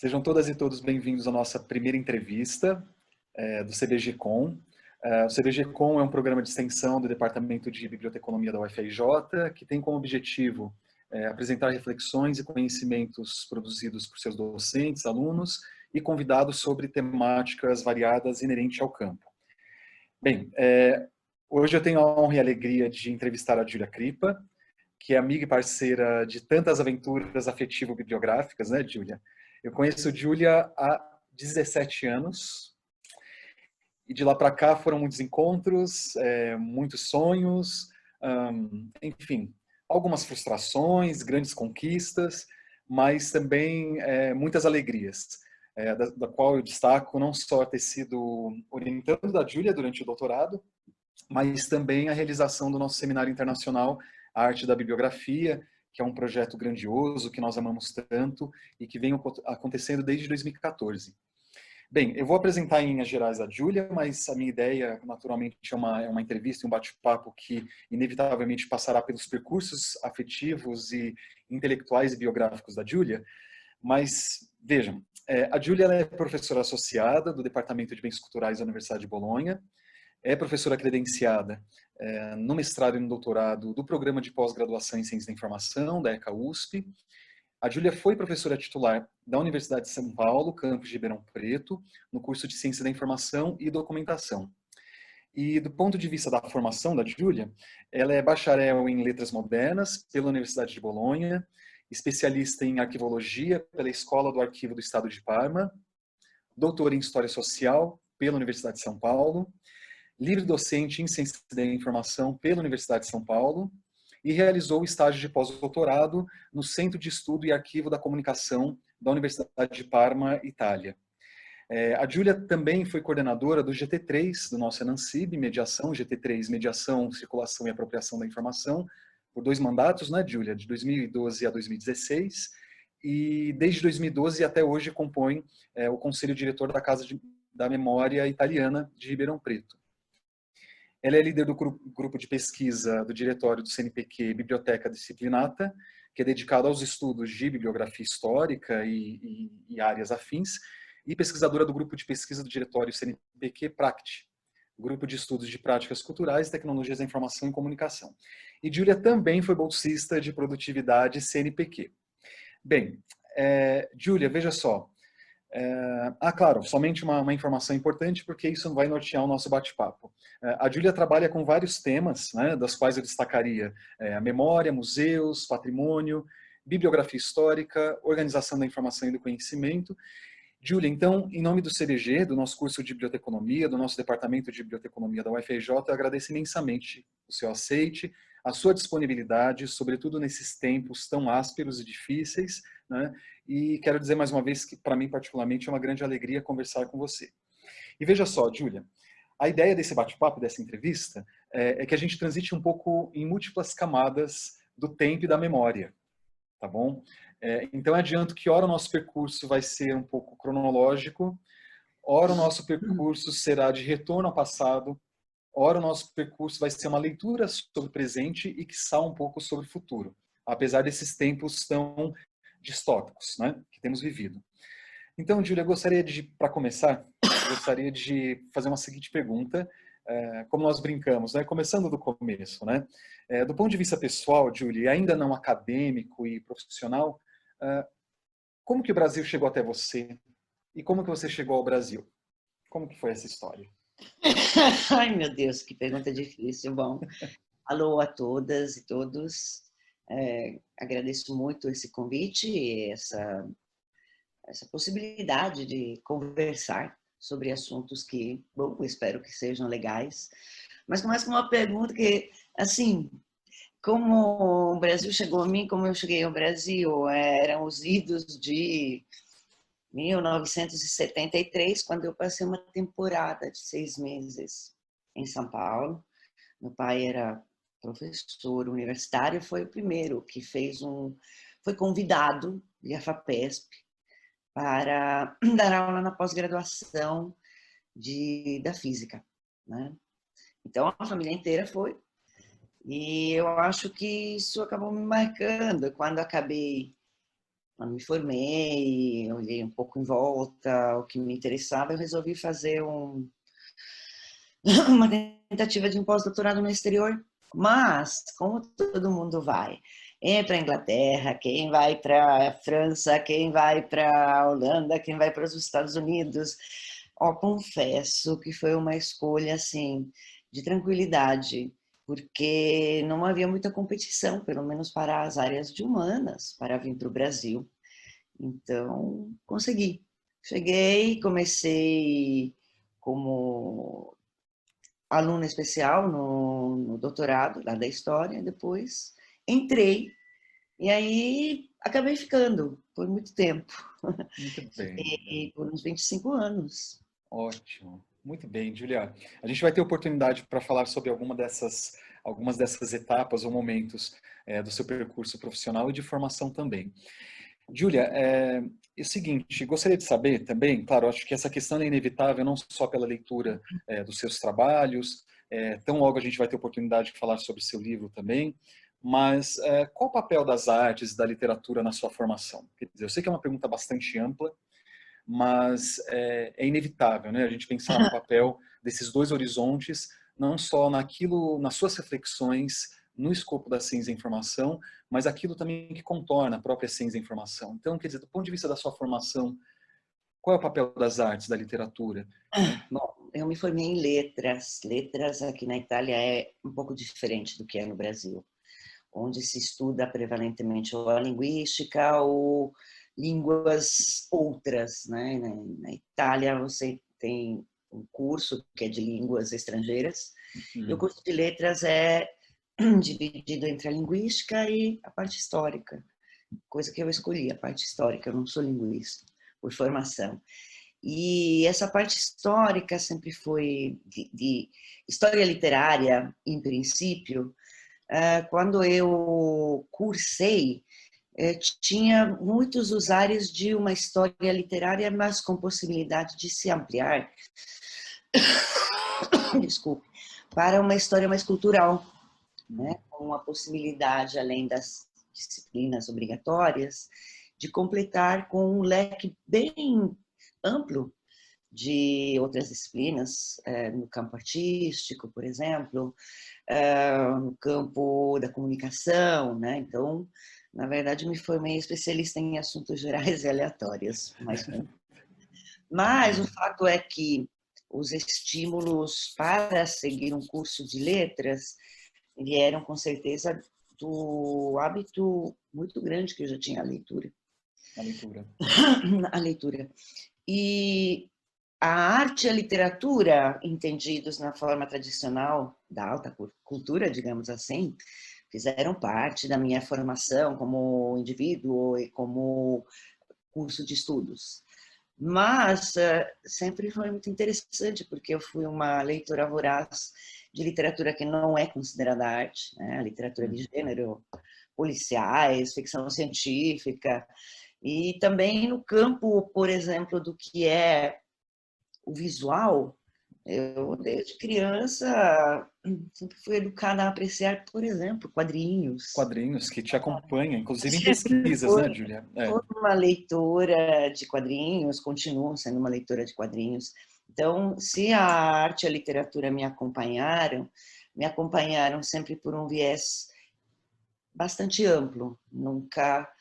Sejam todas e todos bem-vindos à nossa primeira entrevista do CBG-Com. O CBG-Com é um programa de extensão do Departamento de Biblioteconomia da UFRJ, que tem como objetivo apresentar reflexões e conhecimentos produzidos por seus docentes, alunos e convidados sobre temáticas variadas inerentes ao campo. Bem, hoje eu tenho a honra e a alegria de entrevistar a Júlia Kripa, que é amiga e parceira de tantas aventuras afetivo-bibliográficas, né, Júlia? Eu conheço Júlia há 17 anos, e de lá para cá foram muitos encontros, muitos sonhos, enfim, algumas frustrações, grandes conquistas, mas também muitas alegrias, da qual eu destaco não só ter sido orientando da Júlia durante o doutorado, mas também a realização do nosso seminário internacional, A Arte da Bibliografia, que é um projeto grandioso, que nós amamos tanto e que vem acontecendo desde 2014. Bem, eu vou apresentar em linhas gerais a Júlia, mas a minha ideia, naturalmente, é uma entrevista e um bate-papo que, inevitavelmente, passará pelos percursos afetivos e intelectuais e biográficos da Júlia. Mas, vejam, a Júlia é professora associada do Departamento de Bens Culturais da Universidade de Bolonha, é professora credenciada no mestrado e no doutorado do Programa de Pós-Graduação em Ciência da Informação, da ECA-USP. A Júlia foi professora titular da Universidade de São Paulo, campus de Ribeirão Preto, no curso de Ciência da Informação e Documentação. E do ponto de vista da formação da Júlia, ela é bacharel em Letras Modernas pela Universidade de Bolonha, especialista em Arquivologia pela Escola do Arquivo do Estado de Parma, doutora em História Social pela Universidade de São Paulo, livre docente em Ciência da Informação pela Universidade de São Paulo e realizou o estágio de pós-doutorado no Centro de Estudo e Arquivo da Comunicação da Universidade de Parma, Itália. A Júlia também foi coordenadora do GT3, do nosso ENANCIB, Mediação, GT3, Mediação, Circulação e Apropriação da Informação, por 2 mandatos, né, Júlia, de 2012 a 2016, e desde 2012 até hoje compõe o Conselho Diretor da Casa da Memória Italiana de Ribeirão Preto. Ela é líder do grupo de pesquisa do diretório do CNPq Biblioteca Disciplinata, que é dedicado aos estudos de bibliografia histórica e áreas afins, e pesquisadora do grupo de pesquisa do diretório CNPq Pract, grupo de estudos de práticas culturais e tecnologias da informação e comunicação. E Júlia também foi bolsista de produtividade CNPq. Bem, Júlia, veja só. Claro, somente uma informação importante, porque isso vai nortear o nosso bate-papo. A Júlia trabalha com vários temas, né, das quais eu destacaria a memória, museus, patrimônio, bibliografia histórica, organização da informação e do conhecimento. Júlia, então, em nome do CBG, do nosso curso de Biblioteconomia, do nosso Departamento de Biblioteconomia da UFRJ, eu agradeço imensamente o seu aceite, a sua disponibilidade, sobretudo nesses tempos tão ásperos e difíceis, né? E quero dizer mais uma vez que, para mim, particularmente, é uma grande alegria conversar com você. E veja só, Júlia, a ideia desse bate-papo, dessa entrevista, é que a gente transite um pouco em múltiplas camadas do tempo e da memória, tá bom? Então, adianto que, ora, o nosso percurso vai ser um pouco cronológico, ora, o nosso percurso será de retorno ao passado, ora, o nosso percurso vai ser uma leitura sobre o presente e, quiçá, um pouco sobre o futuro, apesar desses tempos tão distópicos, né, que temos vivido. Então, Júlia, para começar, gostaria de fazer uma seguinte pergunta, como nós brincamos, né, começando do começo, né, do ponto de vista pessoal, Júlia, ainda não acadêmico e profissional, como que o Brasil chegou até você e como que você chegou ao Brasil? Como que foi essa história? Ai, meu Deus, que pergunta difícil. Bom, alô a todas e todos. Agradeço muito esse convite e essa possibilidade de conversar sobre assuntos que, bom, espero que sejam legais. Mas começa com uma pergunta que, assim, como o Brasil chegou a mim, como eu cheguei ao Brasil, eram os idos de 1973, quando eu passei uma temporada de 6 meses em São Paulo. Meu pai era professor universitário, foi o primeiro que foi convidado via FAPESP para dar aula na pós-graduação da física, né? Então a família inteira foi, e eu acho que isso acabou me marcando. Quando acabei Quando me formei, olhei um pouco em volta, o que me interessava, eu resolvi fazer uma tentativa de um pós-doutorado no exterior. Mas, como todo mundo vai, para a Inglaterra, quem vai para a França, quem vai para a Holanda, quem vai para os Estados Unidos, confesso que foi uma escolha assim de tranquilidade, porque não havia muita competição, pelo menos para as áreas de humanas, para vir para o Brasil. Então, consegui. Cheguei, comecei como aluna especial no doutorado, lá da História, depois entrei, e aí acabei ficando por muito tempo. Muito bem. Fiquei por uns 25 anos. Ótimo. Muito bem, Julia. A gente vai ter oportunidade para falar sobre algumas dessas etapas ou momentos do seu percurso profissional e de formação também. Júlia, é o seguinte, gostaria de saber também, claro, acho que essa questão é inevitável, não só pela leitura dos seus trabalhos, tão logo a gente vai ter oportunidade de falar sobre o seu livro também, mas qual o papel das artes, da literatura na sua formação? Quer dizer, eu sei que é uma pergunta bastante ampla, mas é inevitável, né? A gente pensar no papel desses dois horizontes, não só naquilo, nas suas reflexões, no escopo da ciência da informação, mas aquilo também que contorna a própria ciência da informação. Então, quer dizer, do ponto de vista da sua formação, qual é o papel das artes, da literatura? Né? Bom, eu me formei em letras. Letras aqui na Itália é um pouco diferente do que é no Brasil, onde se estuda prevalentemente ou a linguística ou línguas outras, né? Na Itália você tem um curso que é de línguas estrangeiras, e o curso de letras é dividido entre a linguística e a parte histórica, coisa que eu escolhi, a parte histórica, eu não sou linguista por formação. E essa parte histórica sempre foi de história literária, em princípio. Quando eu cursei, tinha muitos usuários de uma história literária, mas com possibilidade de se ampliar, desculpe, para uma história mais cultural, né? Com a possibilidade, além das disciplinas obrigatórias, de completar com um leque bem amplo de outras disciplinas, no campo artístico, por exemplo, no campo da comunicação, né? Então, na verdade, me formei especialista em assuntos gerais e aleatórios, mas o fato é que os estímulos para seguir um curso de letras vieram com certeza do hábito muito grande que eu já tinha a leitura. A leitura. A leitura. E a arte e a literatura, entendidos na forma tradicional da alta cultura, digamos assim, fizeram parte da minha formação como indivíduo e como curso de estudos. Mas sempre foi muito interessante, porque eu fui uma leitora voraz de literatura que não é considerada arte, né? Literatura de gênero, policiais, ficção científica, e também no campo, por exemplo, do que é o visual. Eu, desde criança, sempre fui educada a apreciar, por exemplo, quadrinhos. Quadrinhos que te acompanham, inclusive em Sempre pesquisas, né, fui Júlia? uma leitora de quadrinhos, continuo sendo uma leitora de quadrinhos. Então, se a arte e a literatura me acompanharam sempre por um viés bastante amplo, nunca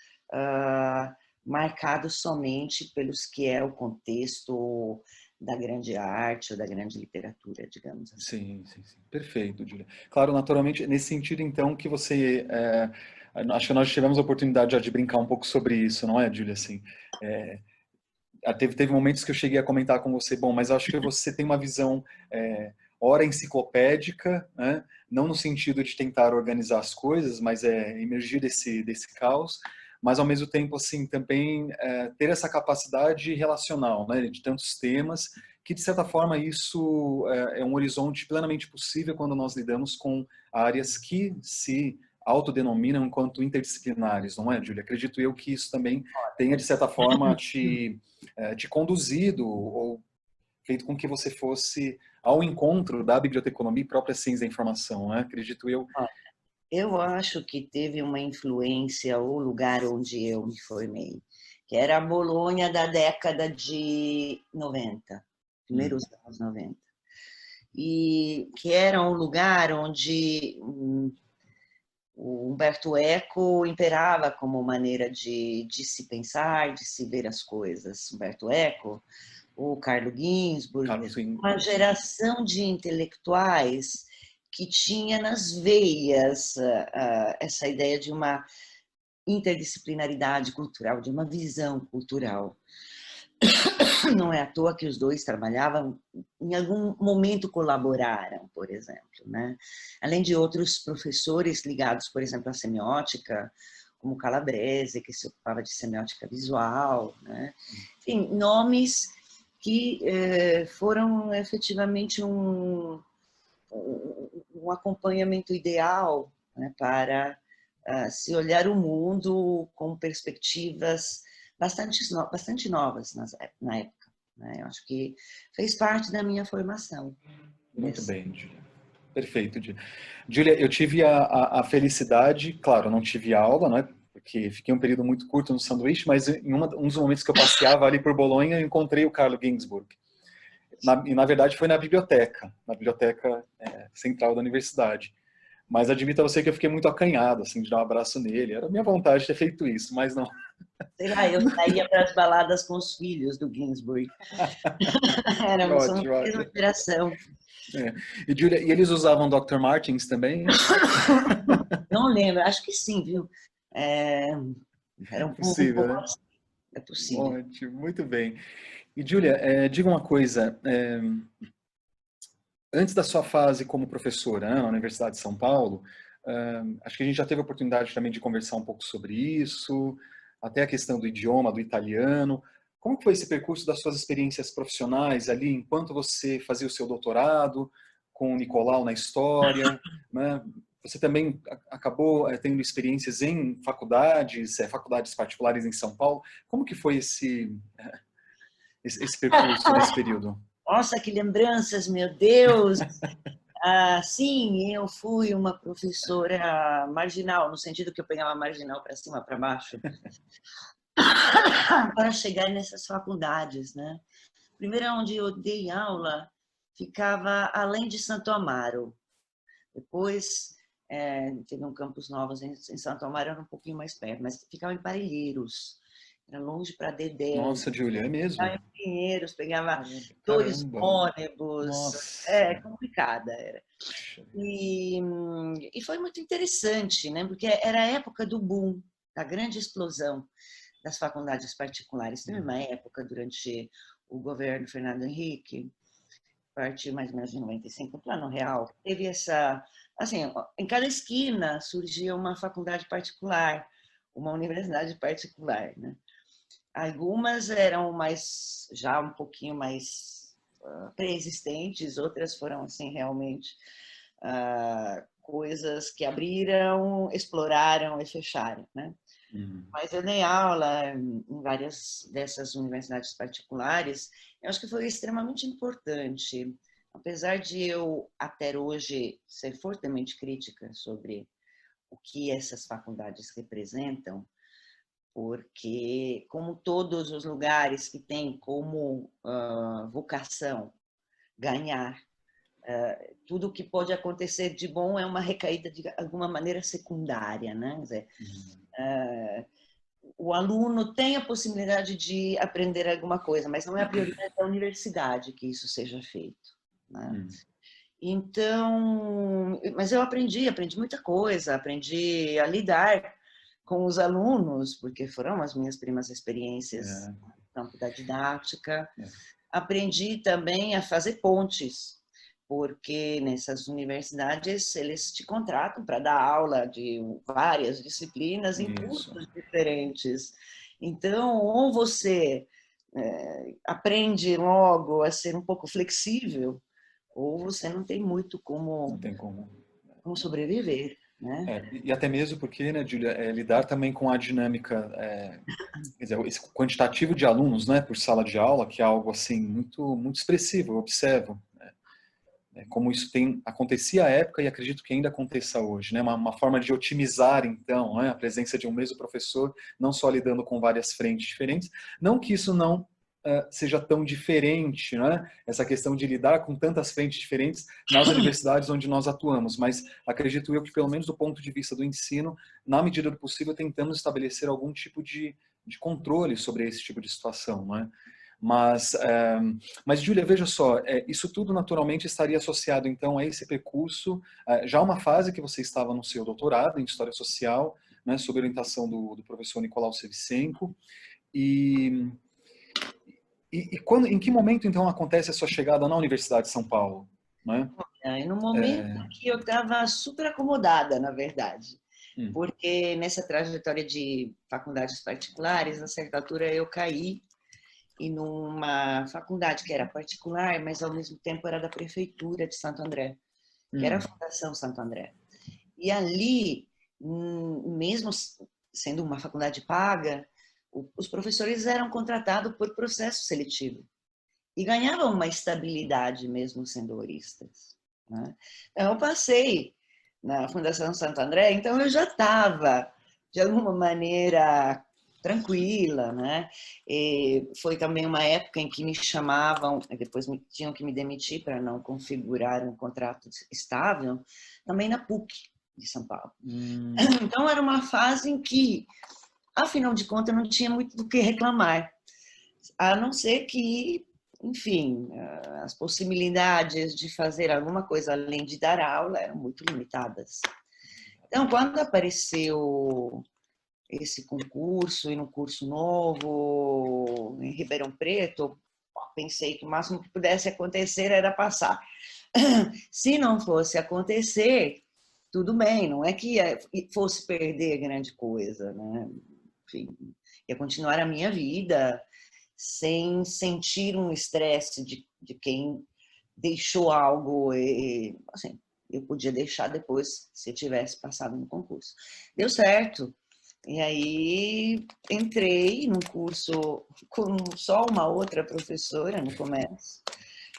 marcado somente pelos que é o contexto da grande arte ou da grande literatura, digamos assim. Sim, sim, sim. Perfeito, Júlia. Claro, naturalmente, nesse sentido, então, que você... acho que nós tivemos a oportunidade já de brincar um pouco sobre isso, não é, Júlia? Assim, teve momentos que eu cheguei a comentar com você, bom, mas acho que você tem uma visão, ora enciclopédica, né? Não no sentido de tentar organizar as coisas, mas emergir desse caos, mas ao mesmo tempo, assim, também ter essa capacidade relacional, né? De tantos temas, que de certa forma isso é um horizonte plenamente possível quando nós lidamos com áreas que se autodenominam enquanto interdisciplinares, não é, Júlia? Acredito eu que isso também tenha, de certa forma, te conduzido ou feito com que você fosse ao encontro da biblioteconomia e própria ciência da informação, né? Acredito eu. Eu acho que teve uma influência o lugar onde eu me formei. que era a Bolonha da década de 90, primeiros anos 90. E que era um lugar onde o Umberto Eco imperava como maneira de se pensar, de se ver as coisas. Umberto Eco, o Carlo Ginzburg, uma geração de intelectuais que tinha nas veias essa ideia de uma interdisciplinaridade cultural, de uma visão cultural. Não é à toa que os dois trabalhavam, em algum momento colaboraram, por exemplo, né? Além de outros professores ligados, por exemplo, à semiótica, como Calabrese, que se ocupava de semiótica visual, né? Enfim, nomes que foram efetivamente um acompanhamento ideal, né, para se olhar o mundo com perspectivas bastante novas na época. Né? Eu acho que fez parte da minha formação. Muito bem, Júlia. Perfeito, Júlia. Júlia, eu tive a felicidade, claro, não tive aula, né, porque fiquei um período muito curto no sanduíche, mas em um dos momentos que eu passeava ali por Bolonha, eu encontrei o Carlo Ginzburg. E na verdade foi na biblioteca central da universidade. Mas admito a você que eu fiquei muito acanhado, assim, de dar um abraço nele. Era a minha vontade de ter feito isso, mas não. Sei lá, eu saía para as baladas com os filhos do Ginzburg. Éramos uma mesma geração. E, Julia, e eles usavam Dr. Martens também? Não lembro, acho que sim, viu? Era um possível, pouco né? assim. É possível. Ótimo, muito bem. E, Julia, diga uma coisa. Antes da sua fase como professora, né, na Universidade de São Paulo, acho que a gente já teve a oportunidade também de conversar um pouco sobre isso, até a questão do idioma, do italiano. Como foi esse percurso das suas experiências profissionais ali, enquanto você fazia o seu doutorado, com o Nicolau na história, né? Você também acabou tendo experiências em faculdades particulares em São Paulo. Como que foi esse percurso nesse período? Nossa, que lembranças, meu Deus! Sim, eu fui uma professora marginal, no sentido que eu pegava marginal para cima, para baixo, para chegar nessas faculdades, né? Primeiro, onde eu dei aula, ficava além de Santo Amaro. Depois, teve um campus novo em Santo Amaro, era um pouquinho mais perto, mas ficava em Parelheiros. Era longe para Dedé. Nossa, Júlia, é mesmo? Em Pinheiros, pegava dois Caramba. ônibus. Nossa. Complicada era. E foi muito interessante, né? Porque era a época do boom, da grande explosão das faculdades particulares. Teve uma época durante o governo Fernando Henrique, a partir mais ou menos de 95, o Plano Real, teve essa... Assim, em cada esquina surgia uma faculdade particular, uma universidade particular, né? Algumas eram já um pouquinho mais pré-existentes, outras foram assim realmente coisas que abriram, exploraram e fecharam, né? Mas eu dei aula em várias dessas universidades particulares. Eu acho que foi extremamente importante, apesar de eu até hoje ser fortemente crítica sobre o que essas faculdades representam, porque, como todos os lugares que têm como vocação ganhar, tudo que pode acontecer de bom é uma recaída de alguma maneira secundária, né? Quer dizer, o aluno tem a possibilidade de aprender alguma coisa, mas não é a prioridade da universidade que isso seja feito, né? Então, mas eu aprendi muita coisa, aprendi a lidar com os alunos, porque foram as minhas primeiras experiências no campo da didática. Aprendi também a fazer pontes, porque nessas universidades eles te contratam para dar aula de várias disciplinas em cursos diferentes. Então, ou você aprende logo a ser um pouco flexível, ou você não tem muito como sobreviver, né? E até mesmo porque, né, Júlia, lidar também com a dinâmica, quer dizer, esse quantitativo de alunos, né, por sala de aula, que é algo assim muito expressivo, eu observo. como isso acontecia à época e acredito que ainda aconteça hoje, né? Uma forma de otimizar, então, né, a presença de um mesmo professor, não só lidando com várias frentes diferentes, não que isso não seja tão diferente, né? Essa questão de lidar com tantas frentes diferentes nas universidades onde nós atuamos, mas acredito eu que, pelo menos do ponto de vista do ensino, na medida do possível, tentamos estabelecer algum tipo de controle sobre esse tipo de situação, né? Mas Júlia, veja só, isso tudo naturalmente estaria associado então a esse percurso, já uma fase que você estava no seu doutorado em História Social, né, sob orientação do professor Nicolau Sevicenko, e em que momento então acontece a sua chegada na Universidade de São Paulo? Né? No momento que eu estava super acomodada, na verdade, porque nessa trajetória de faculdades particulares, a certa altura eu caí e numa faculdade que era particular, mas ao mesmo tempo era da prefeitura de Santo André, que era a Fundação Santo André. E ali, mesmo sendo uma faculdade paga, os professores eram contratados por processo seletivo e ganhavam uma estabilidade mesmo sendo horistas, né? Então, eu passei na Fundação Santo André, então eu já estava, de alguma maneira, tranquila, né? E foi também uma época em que me chamavam, depois tinham que me demitir para não configurar um contrato estável, também na PUC de São Paulo. Então era uma fase em que, afinal de contas, eu não tinha muito do que reclamar, a não ser que, enfim, as possibilidades de fazer alguma coisa além de dar aula eram muito limitadas. Então, quando apareceu esse concurso e no curso novo em Ribeirão Preto, pensei que o máximo que pudesse acontecer era passar. Se não fosse acontecer, tudo bem, não é que fosse perder grande coisa, né? Enfim, ia continuar a minha vida sem sentir um estresse de quem deixou algo, assim, eu podia deixar depois se eu tivesse passado no concurso. Deu certo. E aí entrei num curso com só uma outra professora no começo.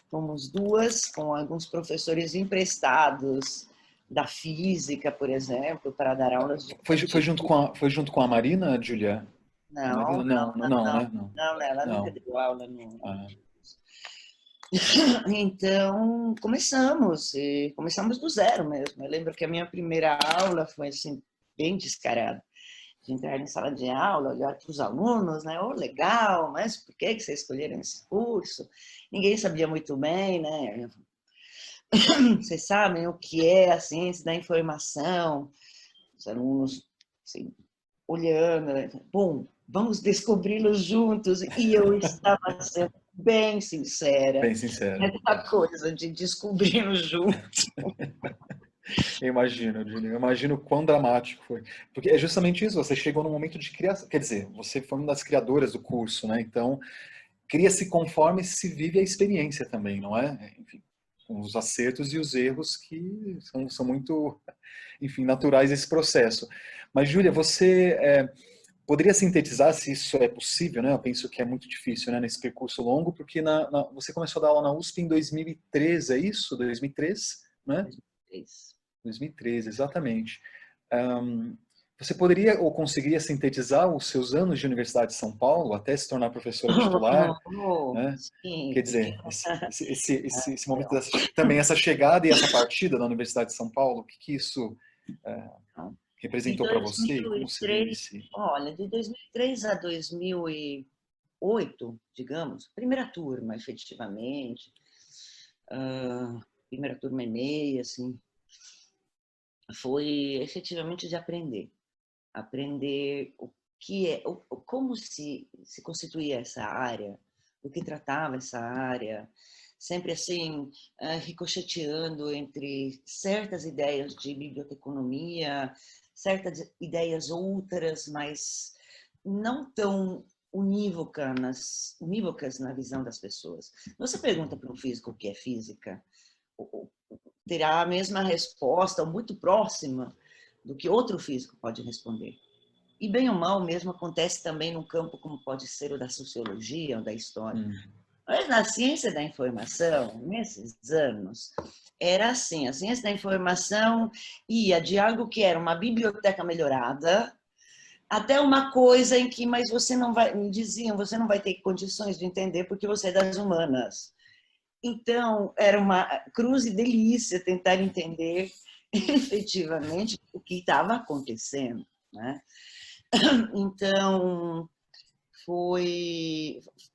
Fomos duas, com alguns professores emprestados da física, por exemplo, para dar aulas de... Foi junto com a Marina, Júlia? Não, Né? não, ela nunca Não. deu aula no... Então, começamos do zero mesmo. Eu lembro que a minha primeira aula foi assim, bem descarada. De entrar em sala de aula, olhar para os alunos, né? Oh, legal, mas por que vocês escolheram esse curso? Ninguém sabia muito bem, né? Vocês sabem o que é a ciência da informação? Os alunos, assim, olhando, né? Bom, vamos descobri-los juntos. E eu estava sendo bem sincera. Bem sincera. Essa coisa de descobri-los juntos. Eu imagino quão dramático foi. Porque é justamente isso, você chegou no momento de criação, quer dizer, você foi uma das criadoras do curso, né? Então, cria-se conforme se vive a experiência também, não é? Enfim, com os acertos e os erros que são muito, enfim, naturais desse processo. Mas, Júlia, você poderia sintetizar se isso é possível, né? Eu penso que é muito difícil, né, nesse percurso longo, porque você começou a dar aula na USP em 2013, é isso? 2003, né? 2013, exatamente. Você poderia ou conseguiria sintetizar os seus anos de Universidade de São Paulo até se tornar professora titular? Né? Sim, Quer dizer, esse momento, também essa chegada e essa partida da Universidade de São Paulo, o que isso representou para você? Como se vive esse... Olha, de 2003 a 2008, digamos, primeira turma, efetivamente, primeira turma e meia, assim, foi efetivamente de aprender o que é, como se constituía essa área, o que tratava essa área, sempre assim, ricocheteando entre certas ideias de biblioteconomia, certas ideias outras, mas não tão unívocas na visão das pessoas. Você pergunta para um físico o que é física, terá a mesma resposta, ou muito próxima, do que outro físico pode responder. E bem ou mal mesmo acontece também num campo como pode ser o da sociologia ou da história. Mas na ciência da informação, nesses anos, era assim, a ciência da informação ia de algo que era uma biblioteca melhorada, até uma coisa em que, mas você não vai, me diziam, você não vai ter condições de entender porque você é das humanas. Então, era uma cruz e delícia tentar entender efetivamente o que estava acontecendo, né? Então,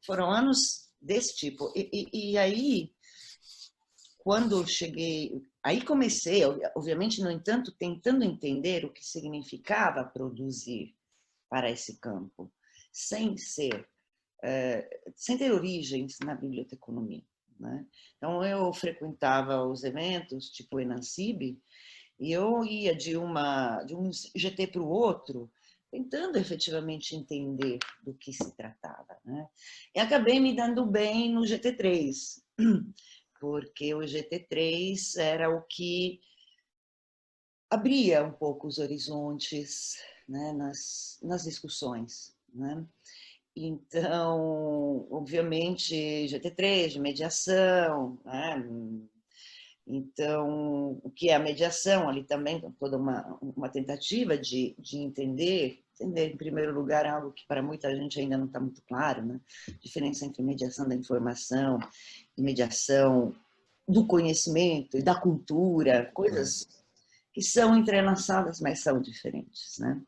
foram anos desse tipo. E aí, quando eu cheguei, aí comecei, obviamente, no entanto, tentando entender o que significava produzir para esse campo, sem ser, sem ter origens na biblioteconomia, né? Então, eu frequentava os eventos, tipo o Enancib, e eu ia de um GT para o outro, tentando efetivamente entender do que se tratava, né? E acabei me dando bem no GT3, porque o GT3 era o que abria um pouco os horizontes, né, nas discussões, né? Então, obviamente, GT3 de mediação, né? Então, o que é a mediação? Ali também toda uma tentativa de entender, em primeiro lugar, algo que para muita gente ainda não está muito claro, né? A diferença entre mediação da informação e mediação do conhecimento e da cultura, coisas que são entrelaçadas, mas são diferentes, né?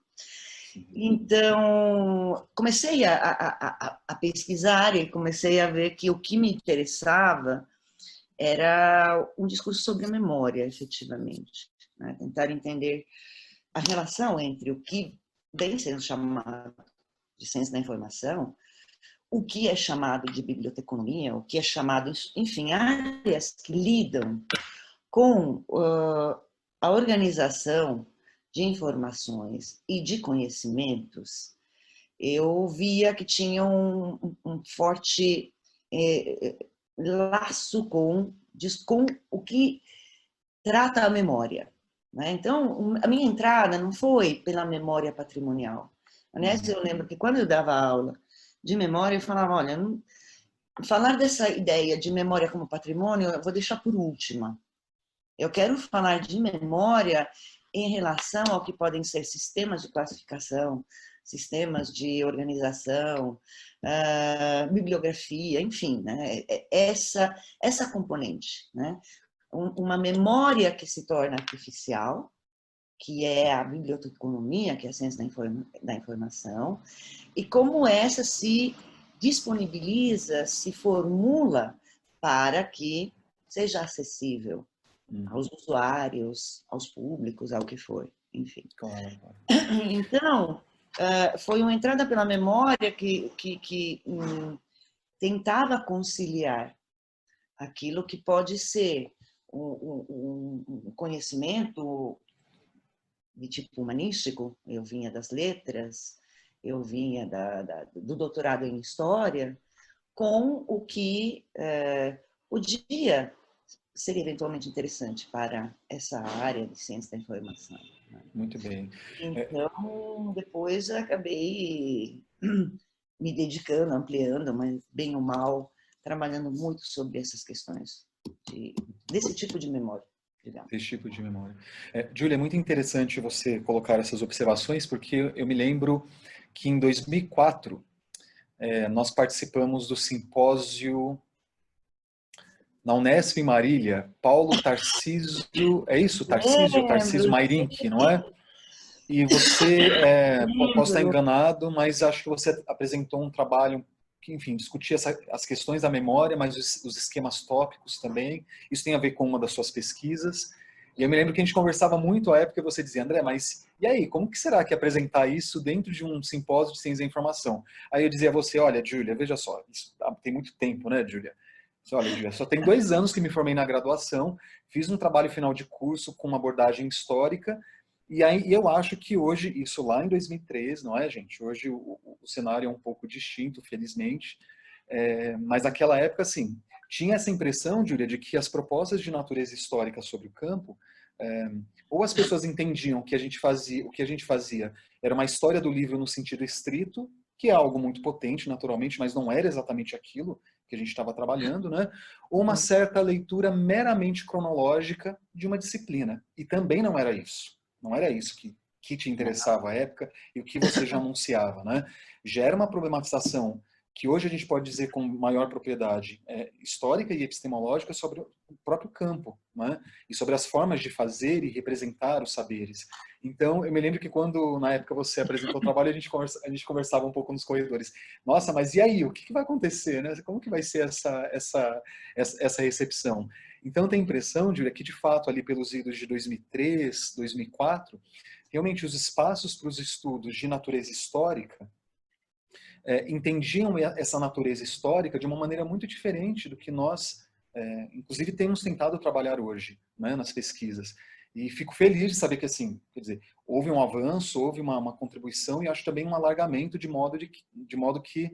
Então, comecei a pesquisar e comecei a ver que o que me interessava era um discurso sobre a memória, efetivamente, né? Tentar entender a relação entre o que vem sendo chamado de ciência da informação, o que é chamado de biblioteconomia, o que é chamado, enfim, áreas que lidam com a organização de informações e de conhecimentos. Eu via que tinha um forte laço com o que trata a memória, né? Então, a minha entrada não foi pela memória patrimonial. Aliás, eu lembro que quando eu dava aula de memória, eu falava, olha, falar dessa ideia de memória como patrimônio, eu vou deixar por última. Eu quero falar de memória em relação ao que podem ser sistemas de classificação, sistemas de organização, bibliografia, enfim, né? Essa componente, né? Uma memória que se torna artificial, que é a biblioteconomia, que é a ciência da informação, e como essa se disponibiliza, se formula para que seja acessível aos usuários, aos públicos, ao que for, enfim. Claro. Então, foi uma entrada pela memória que tentava conciliar aquilo que pode ser um conhecimento de tipo humanístico, eu vinha das letras, eu vinha do doutorado em História, com o que podia seria eventualmente interessante para essa área de ciência da informação. Muito bem. Então, depois acabei me dedicando, ampliando, mas bem ou mal, trabalhando muito sobre essas questões desse tipo de memória. Desse tipo de memória. Júlia, é muito interessante você colocar essas observações, porque eu me lembro que em 2004 nós participamos do simpósio na Unesp em Marília, Paulo Tarcísio, é isso? Tarcísio Mairink, não é? E você, posso estar enganado, mas acho que você apresentou um trabalho que, enfim, discutia as questões da memória, mas os esquemas tópicos também. Isso tem a ver com uma das suas pesquisas. E eu me lembro que a gente conversava muito à época, você dizia, André, mas e aí, como que será que apresentar isso dentro de um simpósio de ciência da informação? Aí eu dizia a você, olha, Júlia, veja só, isso tem muito tempo, né, Júlia? Olha, Júlia, só tem 2 anos que me formei na graduação, fiz um trabalho final de curso com uma abordagem histórica, e aí eu acho que hoje, isso lá em 2003, não é, gente? Hoje o cenário é um pouco distinto, felizmente, mas naquela época, assim, tinha essa impressão, Júlia, de que as propostas de natureza histórica sobre o campo, ou as pessoas entendiam que o que a gente fazia era uma história do livro no sentido estrito, que é algo muito potente, naturalmente, mas não era exatamente aquilo que a gente estava trabalhando, né? Ou uma certa leitura meramente cronológica de uma disciplina. E também não era isso. Não era isso que te interessava à época e o que você já anunciava, né? Já era uma problematização que hoje a gente pode dizer com maior propriedade histórica e epistemológica sobre o próprio campo, né? E sobre as formas de fazer e representar os saberes. Então, eu me lembro que quando, na época, você apresentou o trabalho, a gente conversava um pouco nos corredores. Nossa, mas e aí? O que vai acontecer, né? Como que vai ser essa recepção? Então, eu tenho a impressão, Júlia, que, de fato, ali pelos idos de 2003, 2004, realmente os espaços para os estudos de natureza histórica entendiam essa natureza histórica de uma maneira muito diferente do que nós, inclusive, temos tentado trabalhar hoje, né, nas pesquisas. E fico feliz de saber que, assim, quer dizer, houve um avanço, houve uma contribuição e acho também um alargamento de modo que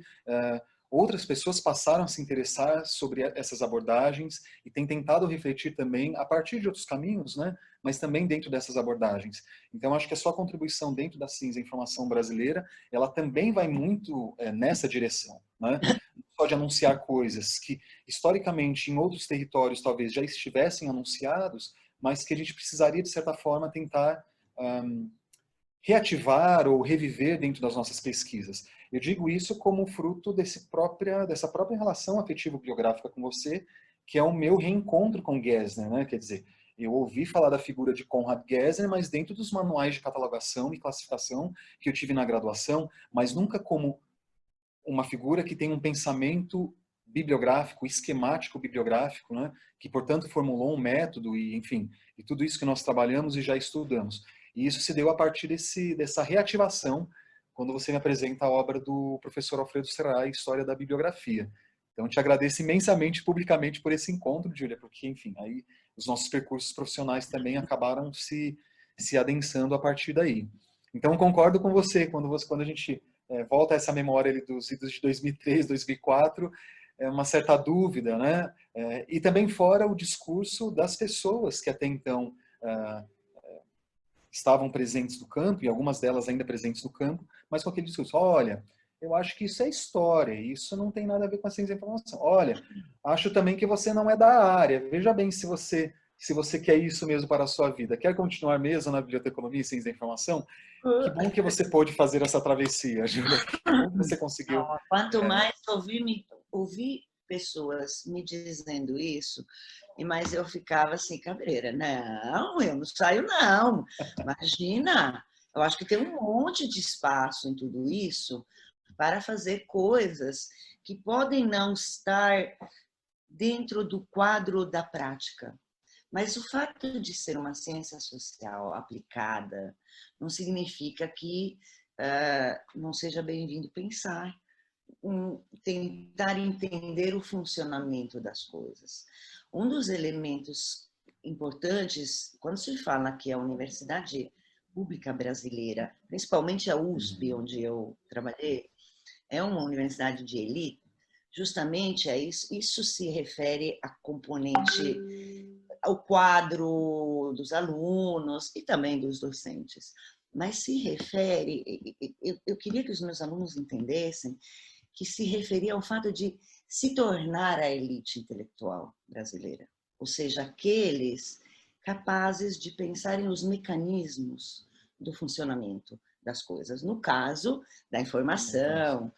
outras pessoas passaram a se interessar sobre essas abordagens e têm tentado refletir também a partir de outros caminhos, né, mas também dentro dessas abordagens. Então, acho que a sua contribuição dentro da ciência e informação brasileira, ela também vai muito nessa direção, né? Não só de anunciar coisas que, historicamente, em outros territórios talvez já estivessem anunciados, mas que a gente precisaria, de certa forma, tentar reativar ou reviver dentro das nossas pesquisas. Eu digo isso como fruto dessa própria relação afetivo-biográfica com você, que é o meu reencontro com Gessner, né? Quer dizer, eu ouvi falar da figura de Konrad Gessner, mas dentro dos manuais de catalogação e classificação que eu tive na graduação, mas nunca como uma figura que tem um pensamento bibliográfico, esquemático bibliográfico, né? Que, portanto, formulou um método e, enfim, e tudo isso que nós trabalhamos e já estudamos. E isso se deu a partir dessa reativação, quando você me apresenta a obra do professor Alfredo Serra, História da Bibliografia. Então, te agradeço imensamente, publicamente, por esse encontro, Júlia, porque, enfim, aí os nossos percursos profissionais também acabaram se adensando a partir daí. Então, concordo com você, quando a gente volta a essa memória ali dos idos de 2003, 2004, uma certa dúvida, né? E também fora o discurso das pessoas que até então estavam presentes no campo, e algumas delas ainda presentes no campo, mas com aquele discurso, olha, eu acho que isso é história, isso não tem nada a ver com a ciência da informação. Olha, acho também que você não é da área, veja bem se você quer isso mesmo para a sua vida. Quer continuar mesmo na biblioteconomia e ciência da informação? Que bom que você pôde fazer essa travessia, Júlia. Que bom que você conseguiu. Quanto mais ouvir pessoas me dizendo isso, e mais eu ficava assim, cabreira, não, eu não saio não, imagina, eu acho que tem um monte de espaço em tudo isso para fazer coisas que podem não estar dentro do quadro da prática, mas o fato de ser uma ciência social aplicada não significa que não seja bem-vindo pensar, tentar entender o funcionamento das coisas. Um dos elementos importantes, quando se fala que a Universidade Pública Brasileira, principalmente a USP, onde eu trabalhei, é uma universidade de elite, justamente é isso se refere a componente, ao quadro dos alunos e também dos docentes. Mas se refere, eu queria que os meus alunos entendessem que se referia ao fato de se tornar a elite intelectual brasileira, ou seja, aqueles capazes de pensar em os mecanismos do funcionamento das coisas, no caso da informação,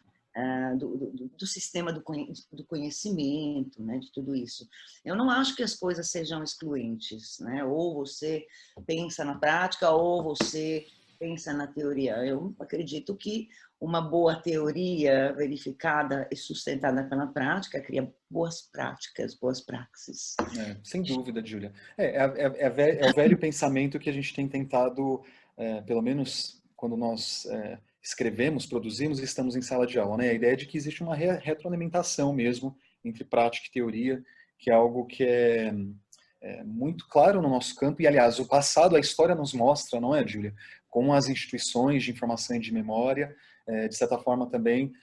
do sistema do conhecimento, né, de tudo isso. Eu não acho que as coisas sejam excluentes, né? Ou você pensa na prática ou você pensa na teoria. Eu acredito que uma boa teoria verificada e sustentada pela prática cria boas práticas, boas praxes. Sem dúvida, Júlia. É o velho pensamento que a gente tem tentado, pelo menos quando nós escrevemos, produzimos e estamos em sala de aula, né? A ideia de que existe uma retroalimentação mesmo entre prática e teoria, que é algo que é muito claro no nosso campo, e aliás, o passado, a história nos mostra, não é, Júlia? Como as instituições de informação e de memória, de certa forma também,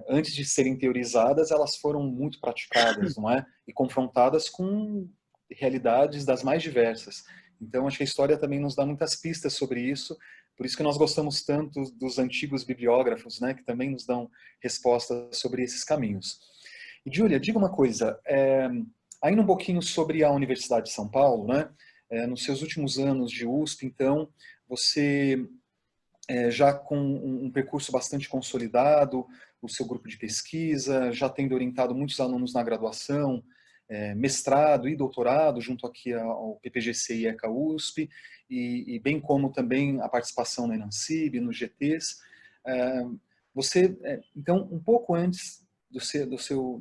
antes de serem teorizadas, elas foram muito praticadas, não é? E confrontadas com realidades das mais diversas. Então, acho que a história também nos dá muitas pistas sobre isso, Por isso que nós gostamos tanto dos antigos bibliógrafos, né, que também nos dão respostas sobre esses caminhos. E, Júlia, diga uma coisa, ainda um pouquinho sobre a Universidade de São Paulo, né? Nos seus últimos anos de USP, então, você já com um percurso bastante consolidado, o seu grupo de pesquisa, já tendo orientado muitos alunos na graduação, mestrado e doutorado, junto aqui ao PPGC e ECA USP, e bem como também a participação na Enancib, nos GTs. Você, então, um pouco antes do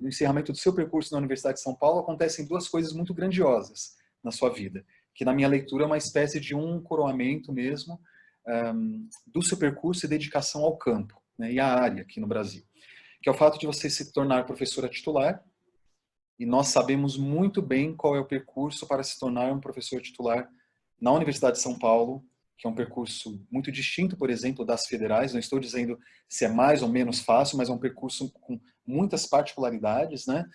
encerramento do seu percurso na Universidade de São Paulo, acontecem duas coisas muito grandiosas na sua vida, que na minha leitura é uma espécie de um coroamento mesmo, do seu percurso e dedicação ao campo, né, e à área aqui no Brasil, que é o fato de você se tornar professora titular, e nós sabemos muito bem qual é o percurso para se tornar um professor titular na Universidade de São Paulo, que é um percurso muito distinto, por exemplo, das federais. Não estou dizendo se é mais ou menos fácil, mas é um percurso com muitas particularidades, né?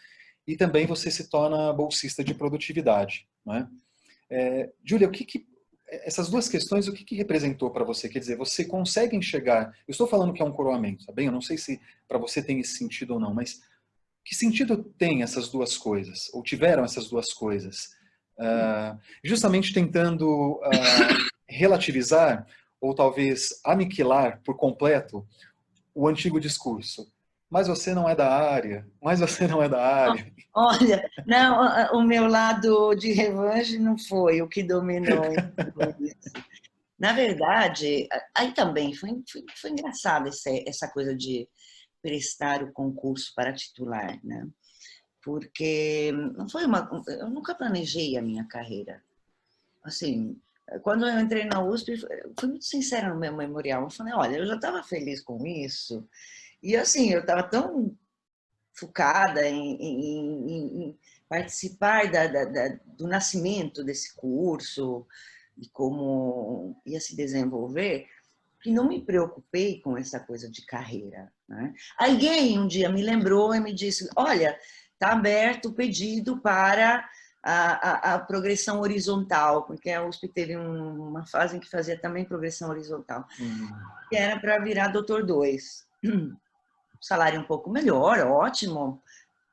E também você se torna bolsista de produtividade, né? Júlia, essas duas questões, o que representou para você? Quer dizer, você consegue enxergar... Eu estou falando que é um coroamento, tá bem? Eu não sei se para você tem esse sentido ou não, mas que sentido tem essas duas coisas? Ou tiveram essas duas coisas? Justamente tentando relativizar, ou talvez aniquilar por completo, o antigo discurso. Mas você não é da área, mas você não é da área. Olha, não, o meu lado de revanche não foi o que dominou. Na verdade, aí também foi engraçado essa coisa de prestar o concurso para titular, né? Porque não foi eu nunca planejei a minha carreira. Assim, quando eu entrei na USP, eu fui muito sincera no meu memorial. Eu falei, olha, eu já estava feliz com isso. E assim, eu estava tão focada em participar do nascimento desse curso e como ia se desenvolver, que não me preocupei com essa coisa de carreira, né? Alguém um dia me lembrou e me disse, olha, está aberto o pedido para a progressão horizontal, porque a USP teve uma fase em que fazia também progressão horizontal, que era para virar doutor 2. Salário um pouco melhor, ótimo,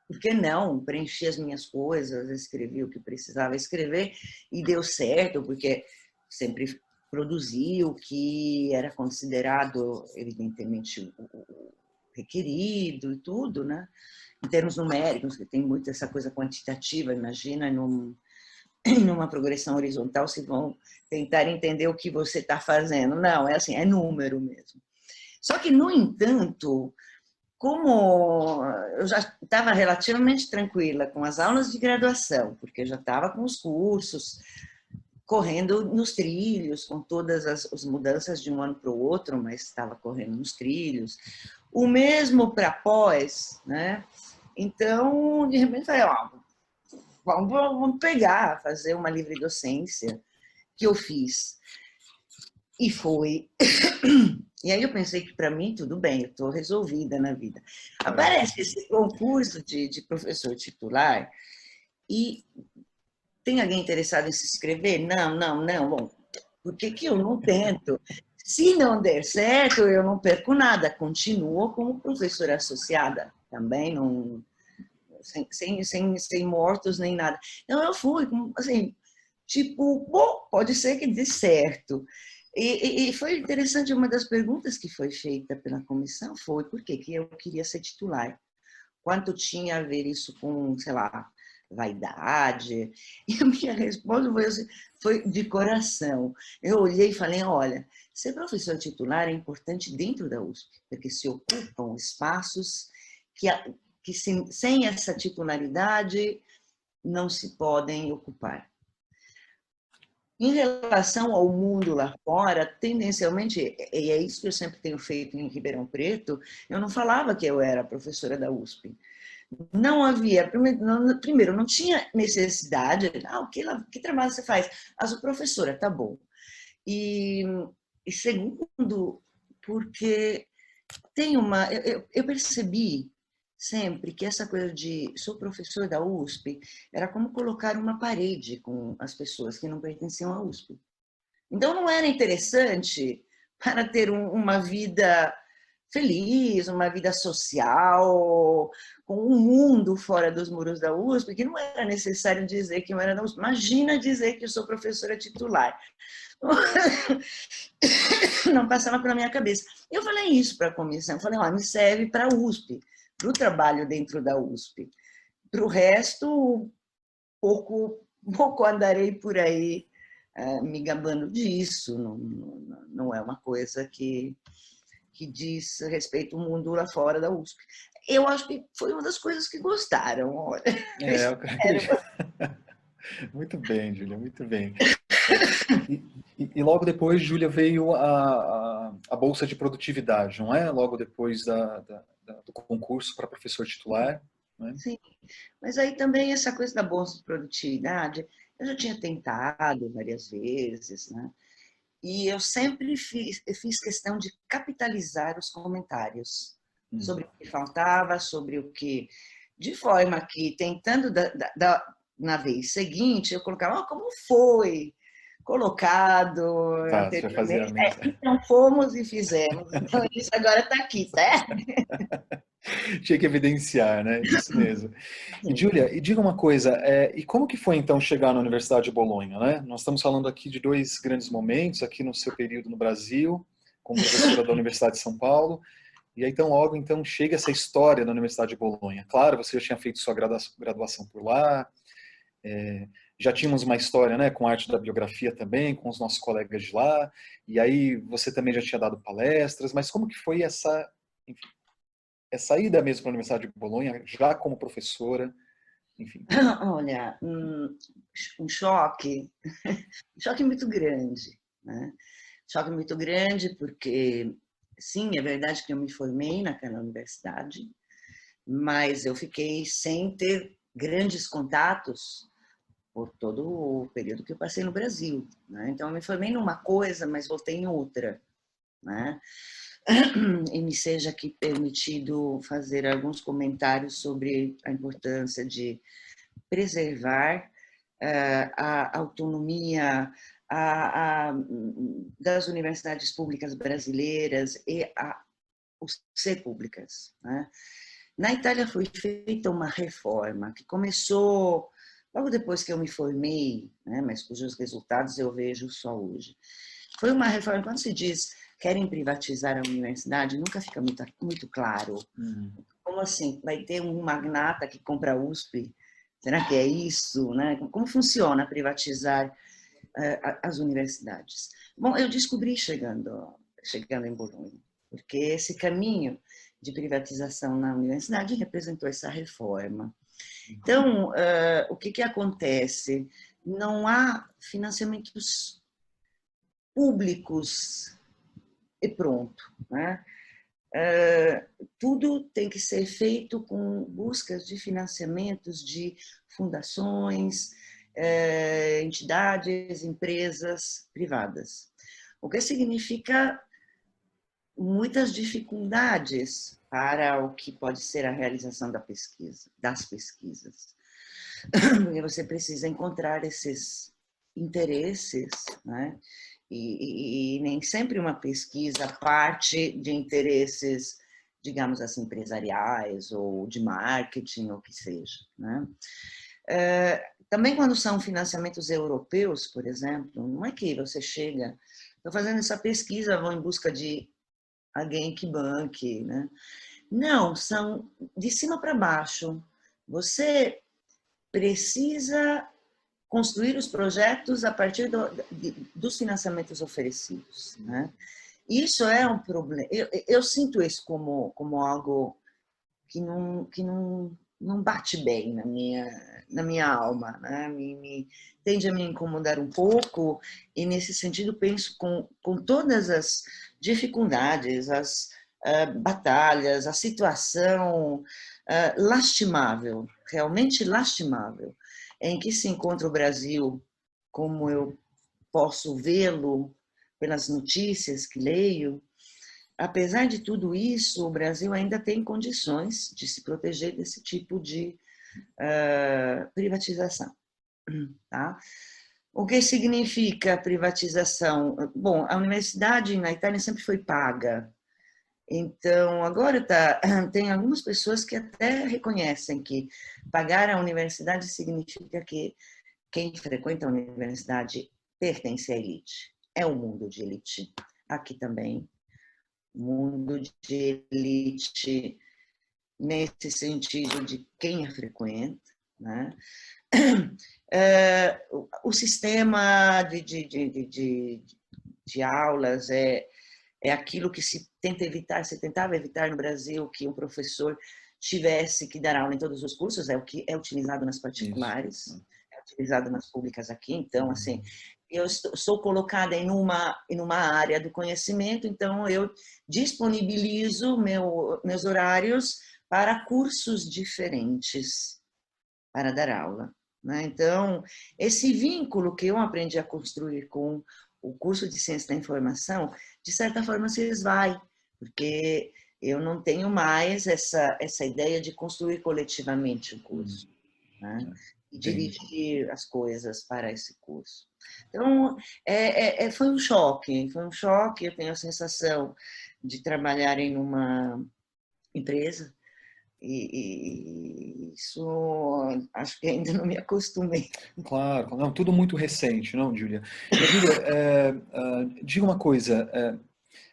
por que não? Preenchi as minhas coisas, escrevi o que precisava escrever e deu certo, porque sempre produzi o que era considerado, evidentemente, o requerido e tudo, né? Em termos numéricos, que tem muito essa coisa quantitativa, imagina, numa progressão horizontal, se vão tentar entender o que você está fazendo. Não, é assim, é número mesmo. Só que, no entanto, como eu já estava relativamente tranquila com as aulas de graduação, porque eu já estava com os cursos, correndo nos trilhos, com todas as mudanças de um ano para o outro, mas estava correndo nos trilhos. O mesmo para pós, né? Então, de repente, falei, ó, vamos pegar, fazer uma livre docência, que eu fiz. E foi. E aí eu pensei que para mim tudo bem, eu estou resolvida na vida. Aparece esse concurso de professor titular e tem alguém interessado em se inscrever? Não. Bom, por que eu não tento? Se não der certo, eu não perco nada, continuo como professora associada, também não, sem mortos nem nada. Então eu fui, assim, tipo, bom, pode ser que dê certo. E foi interessante, uma das perguntas que foi feita pela comissão foi por que eu queria ser titular. Quanto tinha a ver isso com, sei lá, vaidade? E a minha resposta foi de coração. Eu olhei e falei, olha, ser professor titular é importante dentro da USP, porque se ocupam espaços que sem essa titularidade não se podem ocupar. Em relação ao mundo lá fora, tendencialmente, e é isso que eu sempre tenho feito em Ribeirão Preto, eu não falava que eu era professora da USP. Não havia, primeiro, não tinha necessidade, que trabalho você faz? Ah, sou professora, tá bom. E segundo, porque eu percebi sempre que essa coisa de sou professor da USP era como colocar uma parede com as pessoas que não pertenciam à USP. Então não era interessante para ter uma vida feliz, uma vida social, com um mundo fora dos muros da USP, que não era necessário dizer que eu era da USP. Imagina dizer que eu sou professora titular. Não passava pela minha cabeça. Eu falei isso para a comissão, eu falei, me serve para a USP, para o trabalho dentro da USP. Para o resto, pouco andarei por aí me gabando disso, não é uma coisa que diz respeito ao mundo lá fora da USP. Eu acho que foi uma das coisas que gostaram. Olha. Eu acredito. Muito bem, Júlia, muito bem. E logo depois, Júlia, veio a Bolsa de Produtividade, não é? Logo depois do concurso para professor titular. Né? Sim, mas aí também essa coisa da Bolsa de Produtividade, eu já tinha tentado várias vezes, né? E eu sempre fiz questão de capitalizar os comentários sobre o que faltava, sobre o que... De forma que, tentando na vez seguinte, eu colocava como foi colocado Tá, você vai fazer a anteriormente. mensagem. Então, fomos e fizemos. Então, isso agora está aqui, tá? Tinha que evidenciar, né? Isso mesmo. E, Sim. Júlia, e diga uma coisa, e como que foi então chegar na Universidade de Bolonha, né? Nós estamos falando aqui de dois grandes momentos aqui no seu período no Brasil, como professora da Universidade de São Paulo, e aí então logo então chega essa história da Universidade de Bolonha. Claro, você já tinha feito sua graduação por lá, já tínhamos uma história, né, com a arte da biografia também, com os nossos colegas de lá, e aí você também já tinha dado palestras, mas como que foi enfim, essa ida mesmo para a Universidade de Bolonha, já como professora, enfim. Olha, um choque muito grande, né? Choque muito grande porque, sim, é verdade que eu me formei naquela universidade, mas eu fiquei sem ter grandes contatos por todo o período que eu passei no Brasil, né? Então, eu me formei numa coisa, mas voltei em outra, né? E me seja aqui permitido fazer alguns comentários sobre a importância de preservar a autonomia das universidades públicas brasileiras e os ser públicas, né? Na Itália foi feita uma reforma que começou logo depois que eu me formei, né, mas cujos resultados eu vejo só hoje. Foi uma reforma, quando se diz querem privatizar a universidade, nunca fica muito claro. Como assim? Vai ter um magnata que compra a USP? Será que é isso? Né? Como funciona privatizar as universidades? Bom, eu descobri chegando em Bolonha, porque esse caminho de privatização na universidade representou essa reforma. Então, o que acontece? Não há financiamentos públicos e pronto, né? Tudo tem que ser feito com buscas de financiamentos de fundações, entidades, empresas privadas. O que significa muitas dificuldades para o que pode ser a realização das pesquisas. Porque você precisa encontrar esses interesses, né? E nem sempre uma pesquisa parte de interesses, digamos assim, empresariais ou de marketing, ou o que seja, né? Também quando são financiamentos europeus, por exemplo, não é que você chega, estou fazendo essa pesquisa, vou em busca de alguém que banque, né? Não, são de cima para baixo. Você precisa construir os projetos a partir dos financiamentos oferecidos, né? Isso é um problema. Eu sinto isso como algo que não bate bem na minha alma, né? Tende a me incomodar um pouco, e nesse sentido penso com todas as dificuldades, as batalhas, a situação lastimável, realmente lastimável, em que se encontra o Brasil, como eu posso vê-lo pelas notícias que leio. Apesar de tudo isso, o Brasil ainda tem condições de se proteger desse tipo de privatização. Tá? O que significa privatização? Bom, a universidade na Itália sempre foi paga. Então, agora tem algumas pessoas que até reconhecem que pagar a universidade significa que quem frequenta a universidade pertence à elite. É um mundo de elite. Aqui também, mundo de elite nesse sentido de quem a frequenta, né? O sistema de aulas é aquilo que se tentava evitar no Brasil, que um professor tivesse que dar aula em todos os cursos, é o que é utilizado nas particulares, Isso. é utilizado nas públicas aqui. Então, assim, eu sou colocada em uma área do conhecimento, então eu disponibilizo meus horários para cursos diferentes para dar aula, né? Então, esse vínculo que eu aprendi a construir com o curso de Ciência da Informação, de certa forma se esvai, porque eu não tenho mais essa ideia de construir coletivamente o curso, né? E dirigir as coisas para esse curso. Então, foi um choque, eu tenho a sensação de trabalhar em uma empresa, e isso acho que ainda não me acostumei. Claro, não, tudo muito recente, não, Júlia? E, Júlia, diga uma coisa,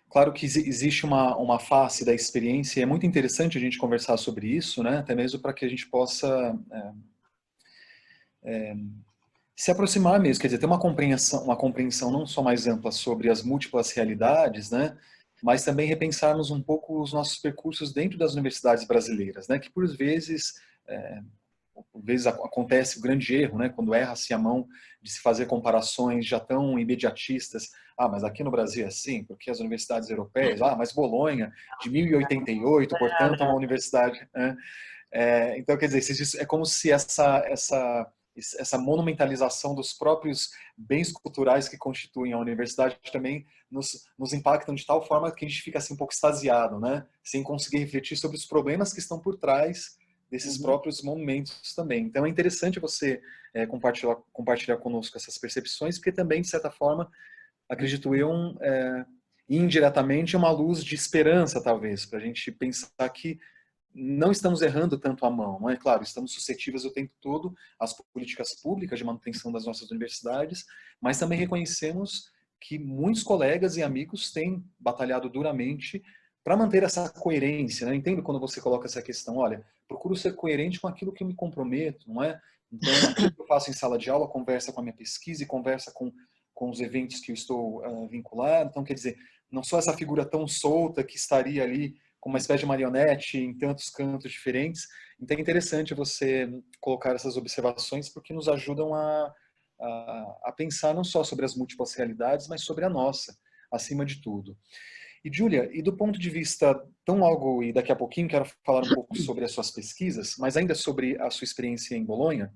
claro que existe uma face da experiência, e é muito interessante a gente conversar sobre isso, né? Até mesmo para que a gente possa se aproximar mesmo, quer dizer, ter uma compreensão não só mais ampla sobre as múltiplas realidades, né? Mas também repensarmos um pouco os nossos percursos dentro das universidades brasileiras, né? Que por vezes acontece o grande erro, né, quando erra-se a mão de se fazer comparações já tão imediatistas. Ah, mas aqui no Brasil é assim, porque as universidades europeias, mas Bolonha, de 1088, portanto, é uma universidade... Né? Então, quer dizer, é como se essa monumentalização dos próprios bens culturais que constituem a universidade também nos impactam de tal forma que a gente fica assim um pouco extasiado, né? Sem conseguir refletir sobre os problemas que estão por trás desses próprios momentos também. Então é interessante você compartilhar conosco essas percepções, porque também, de certa forma, acredito eu, indiretamente, uma luz de esperança, talvez, para a gente pensar que não estamos errando tanto a mão, não é? Claro, estamos suscetíveis o tempo todo às políticas públicas de manutenção das nossas universidades, mas também reconhecemos que muitos colegas e amigos têm batalhado duramente para manter essa coerência, né? Eu entendo quando você coloca essa questão, olha, procuro ser coerente com aquilo que eu me comprometo, não é? Então, aquilo que eu faço em sala de aula conversa com a minha pesquisa e conversa com os eventos que eu estou vinculado. Então, quer dizer, não sou essa figura tão solta que estaria ali com uma espécie de marionete em tantos cantos diferentes. Então é interessante você colocar essas observações porque nos ajudam a pensar não só sobre as múltiplas realidades, mas sobre a nossa, acima de tudo. E, Júlia, e do ponto de vista, tão logo e daqui a pouquinho, quero falar um pouco sobre as suas pesquisas, mas ainda sobre a sua experiência em Bolonha,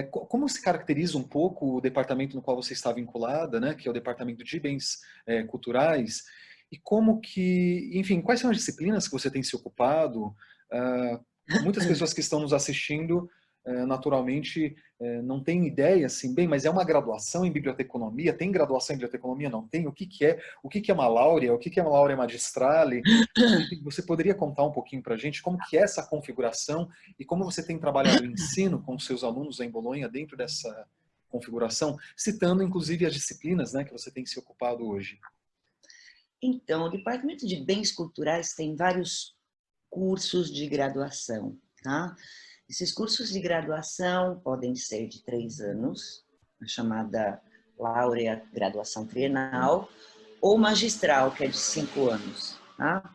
como se caracteriza um pouco o departamento no qual você está vinculada, né, que é o Departamento de Bens Culturais, e como que, enfim, quais são as disciplinas que você tem se ocupado? Muitas pessoas que estão nos assistindo, naturalmente, não têm ideia, assim, bem, mas é uma graduação em biblioteconomia? Tem graduação em biblioteconomia? Não tem? O que que é? O que que é uma laurea? O que que é uma laurea magistrale? Enfim, você poderia contar um pouquinho para a gente como que é essa configuração e como você tem trabalhado o ensino com os seus alunos em Bolonha dentro dessa configuração, citando inclusive as disciplinas, né, que você tem se ocupado hoje? Então, o Departamento de Bens Culturais tem vários cursos de graduação, tá? Esses cursos de graduação podem ser de 3 anos, a chamada Laurea Graduação Trienal, ou magistral, que é de 5 anos, tá?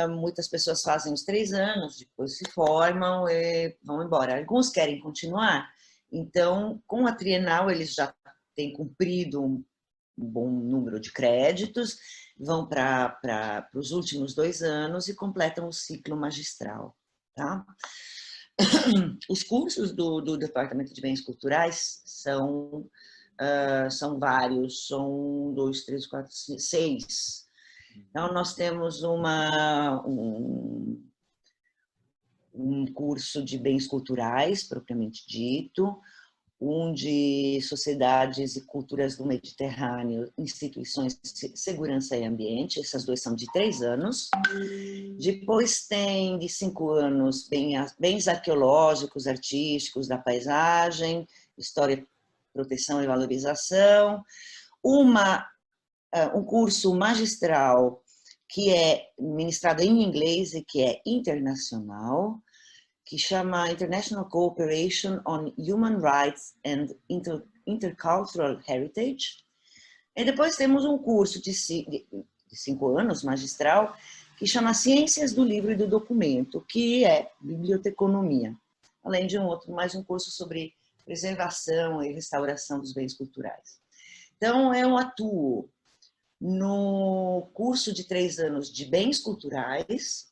Muitas pessoas fazem os 3 anos, depois se formam e vão embora. Alguns querem continuar, então, com a trienal, eles já têm cumprido um bom número de créditos, vão para os últimos 2 anos e completam o ciclo magistral. Tá? Os cursos do Departamento de Bens Culturais são vários, são 2, 3, 4, 5, 6. Então, nós temos um curso de bens culturais, propriamente dito, um de sociedades e culturas do Mediterrâneo, instituições de segurança e ambiente, essas duas são de 3 anos. Depois tem de 5 anos bens arqueológicos, artísticos, da paisagem, história, proteção e valorização. Um curso magistral que é ministrado em inglês e que é internacional, que chama International Cooperation on Human Rights and Intercultural Heritage. E depois temos um curso de 5 anos, magistral, que chama Ciências do Livro e do Documento, que é biblioteconomia, além de mais um curso sobre preservação e restauração dos bens culturais. Então, eu atuo no curso de 3 anos de bens culturais,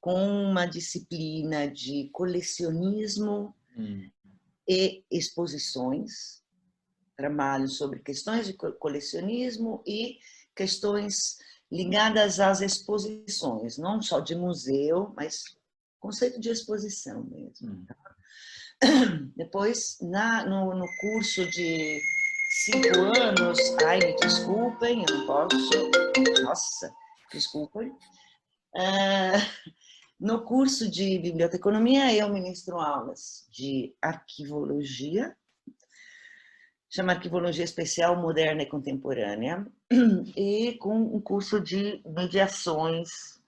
com uma disciplina de colecionismo e exposições, trabalho sobre questões de colecionismo e questões ligadas às exposições, não só de museu, mas conceito de exposição mesmo. Depois, no curso de 5 anos, ai, me desculpem, eu não posso, nossa, desculpem. No curso de biblioteconomia, eu ministro aulas de arquivologia, chama Arquivologia Especial Moderna e Contemporânea, e com um curso de mediações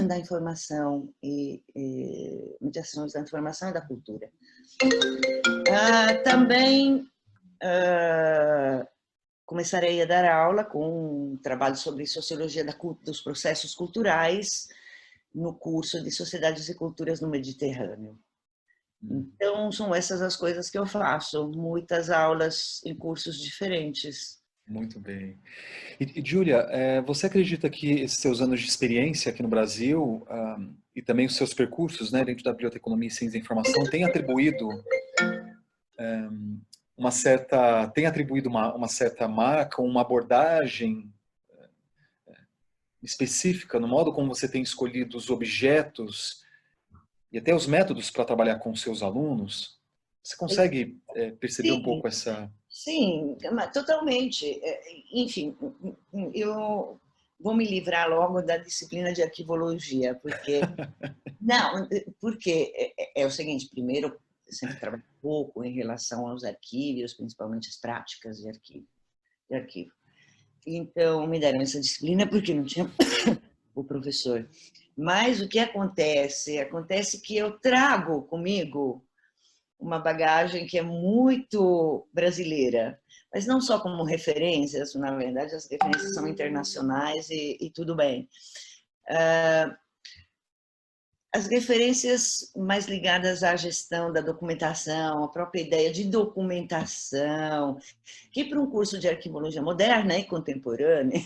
da informação mediações da informação e da cultura. Também começarei a dar aula com um trabalho sobre sociologia dos processos culturais no curso de Sociedades e Culturas no Mediterrâneo. Então, são essas as coisas que eu faço, muitas aulas em cursos diferentes. Muito bem. E Júlia, você acredita que esses seus anos de experiência aqui no Brasil e também os seus percursos, né, dentro da biblioteconomia e ciência da informação têm atribuído uma certa marca, uma abordagem específica no modo como você tem escolhido os objetos e até os métodos para trabalhar com seus alunos? Você consegue perceber um pouco essa... Sim, totalmente. Enfim, eu vou me livrar logo da disciplina de arquivologia, porque... Não, porque é o seguinte, primeiro, eu sempre trabalho pouco em relação aos arquivos, principalmente as práticas de arquivo. Então, me deram essa disciplina porque não tinha o professor. Mas o que acontece? Acontece que eu trago comigo uma bagagem que é muito brasileira, mas não só como referências, na verdade as referências são internacionais e tudo bem. As referências mais ligadas à gestão da documentação, a própria ideia de documentação, que para um curso de arquivologia moderna e contemporânea,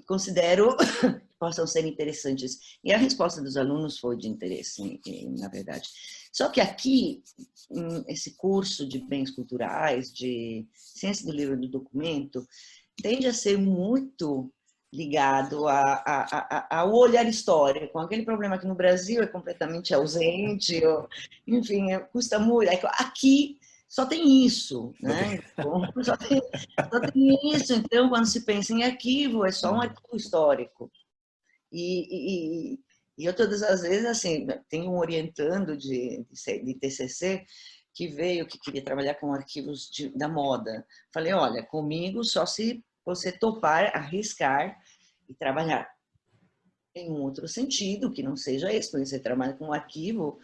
considero que possam ser interessantes. E a resposta dos alunos foi de interesse, na verdade. Só que aqui, esse curso de bens culturais, de ciência do livro e do documento, tende a ser muito ligado ao olhar histórico, aquele problema que no Brasil é completamente ausente, enfim, custa muito. Aqui só tem isso, né? Só tem isso. Então, quando se pensa em arquivo, é só um arquivo histórico. E eu todas as vezes, assim, tenho um orientando de TCC que veio, que queria trabalhar com arquivos da moda. Falei, olha, comigo só se você topar, arriscar e trabalhar em um outro sentido, que não seja esse, porque você trabalha com um arquivo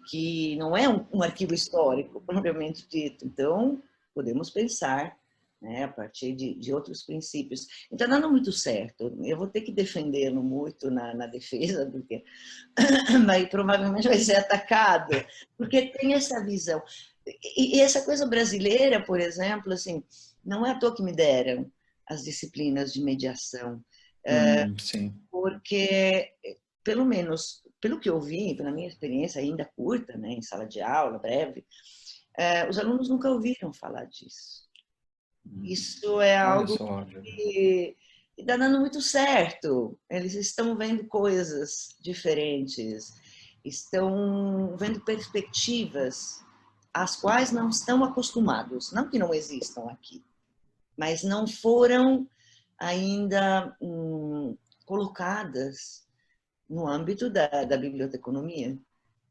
que não é um arquivo histórico, propriamente dito. Então, podemos pensar, né, a partir de outros princípios. Então, não dá muito certo. Eu vou ter que defendê-lo muito na defesa, porque provavelmente vai ser atacado, porque tem essa visão. E essa coisa brasileira, por exemplo, assim, não é à toa que me deram as disciplinas de mediação, sim. porque, pelo menos, pelo que eu vi, pela minha experiência ainda curta, né, em sala de aula, breve, os alunos nunca ouviram falar disso. Isso é algo que está dando muito certo. Eles estão vendo coisas diferentes, estão vendo perspectivas às quais não estão acostumados. Não que não existam aqui, mas não foram ainda colocadas no âmbito da biblioteconomia.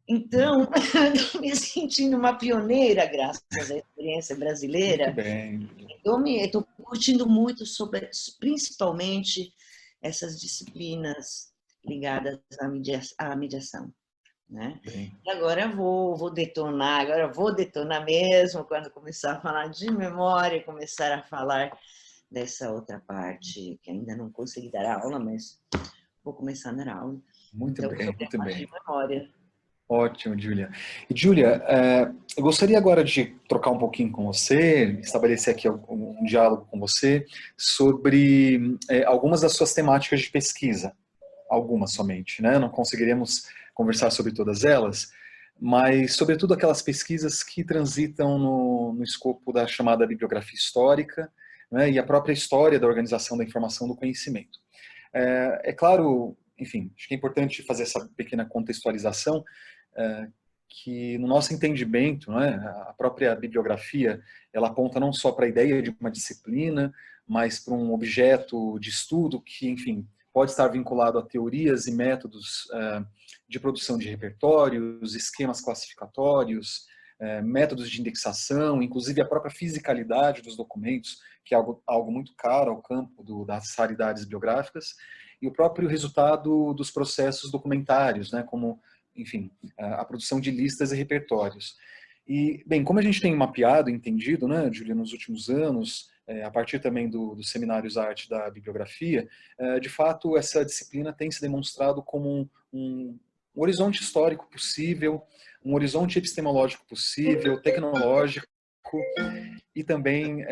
Então, estou me sentindo uma pioneira, graças à experiência Muito brasileira. bem. Eu estou curtindo muito, sobre, principalmente, essas disciplinas ligadas à mediação. Né? Bem. E agora vou detonar, agora vou detonar mesmo, quando começar a falar de memória, começar a falar dessa outra parte, que ainda não consegui dar aula, mas vou começar a dar aula. Muito Então, bem, sobre a muito parte bem. de memória. Ótimo, Júlia. E, Júlia, eu gostaria agora de trocar um pouquinho com você, estabelecer aqui um diálogo com você sobre algumas das suas temáticas de pesquisa. Algumas somente, né? Não conseguiremos conversar sobre todas elas, mas sobretudo aquelas pesquisas que transitam no escopo da chamada bibliografia histórica, né? E a própria história da organização da informação do conhecimento. É claro, enfim, acho que é importante fazer essa pequena contextualização, que no nosso entendimento, né, a própria bibliografia, ela aponta não só para a ideia de uma disciplina, mas para um objeto de estudo que, enfim, pode estar vinculado a teorias e métodos de produção de repertórios, esquemas classificatórios, métodos de indexação, inclusive a própria fisicalidade dos documentos, que é algo muito caro ao campo das raridades bibliográficas, e o próprio resultado dos processos documentários, né, como, enfim, a produção de listas e repertórios. E, bem, como a gente tem mapeado e entendido, né, Júlia, nos últimos anos, a partir também dos seminários Arte da Bibliografia, de fato, essa disciplina tem se demonstrado como um horizonte histórico possível, um horizonte epistemológico possível, tecnológico, e também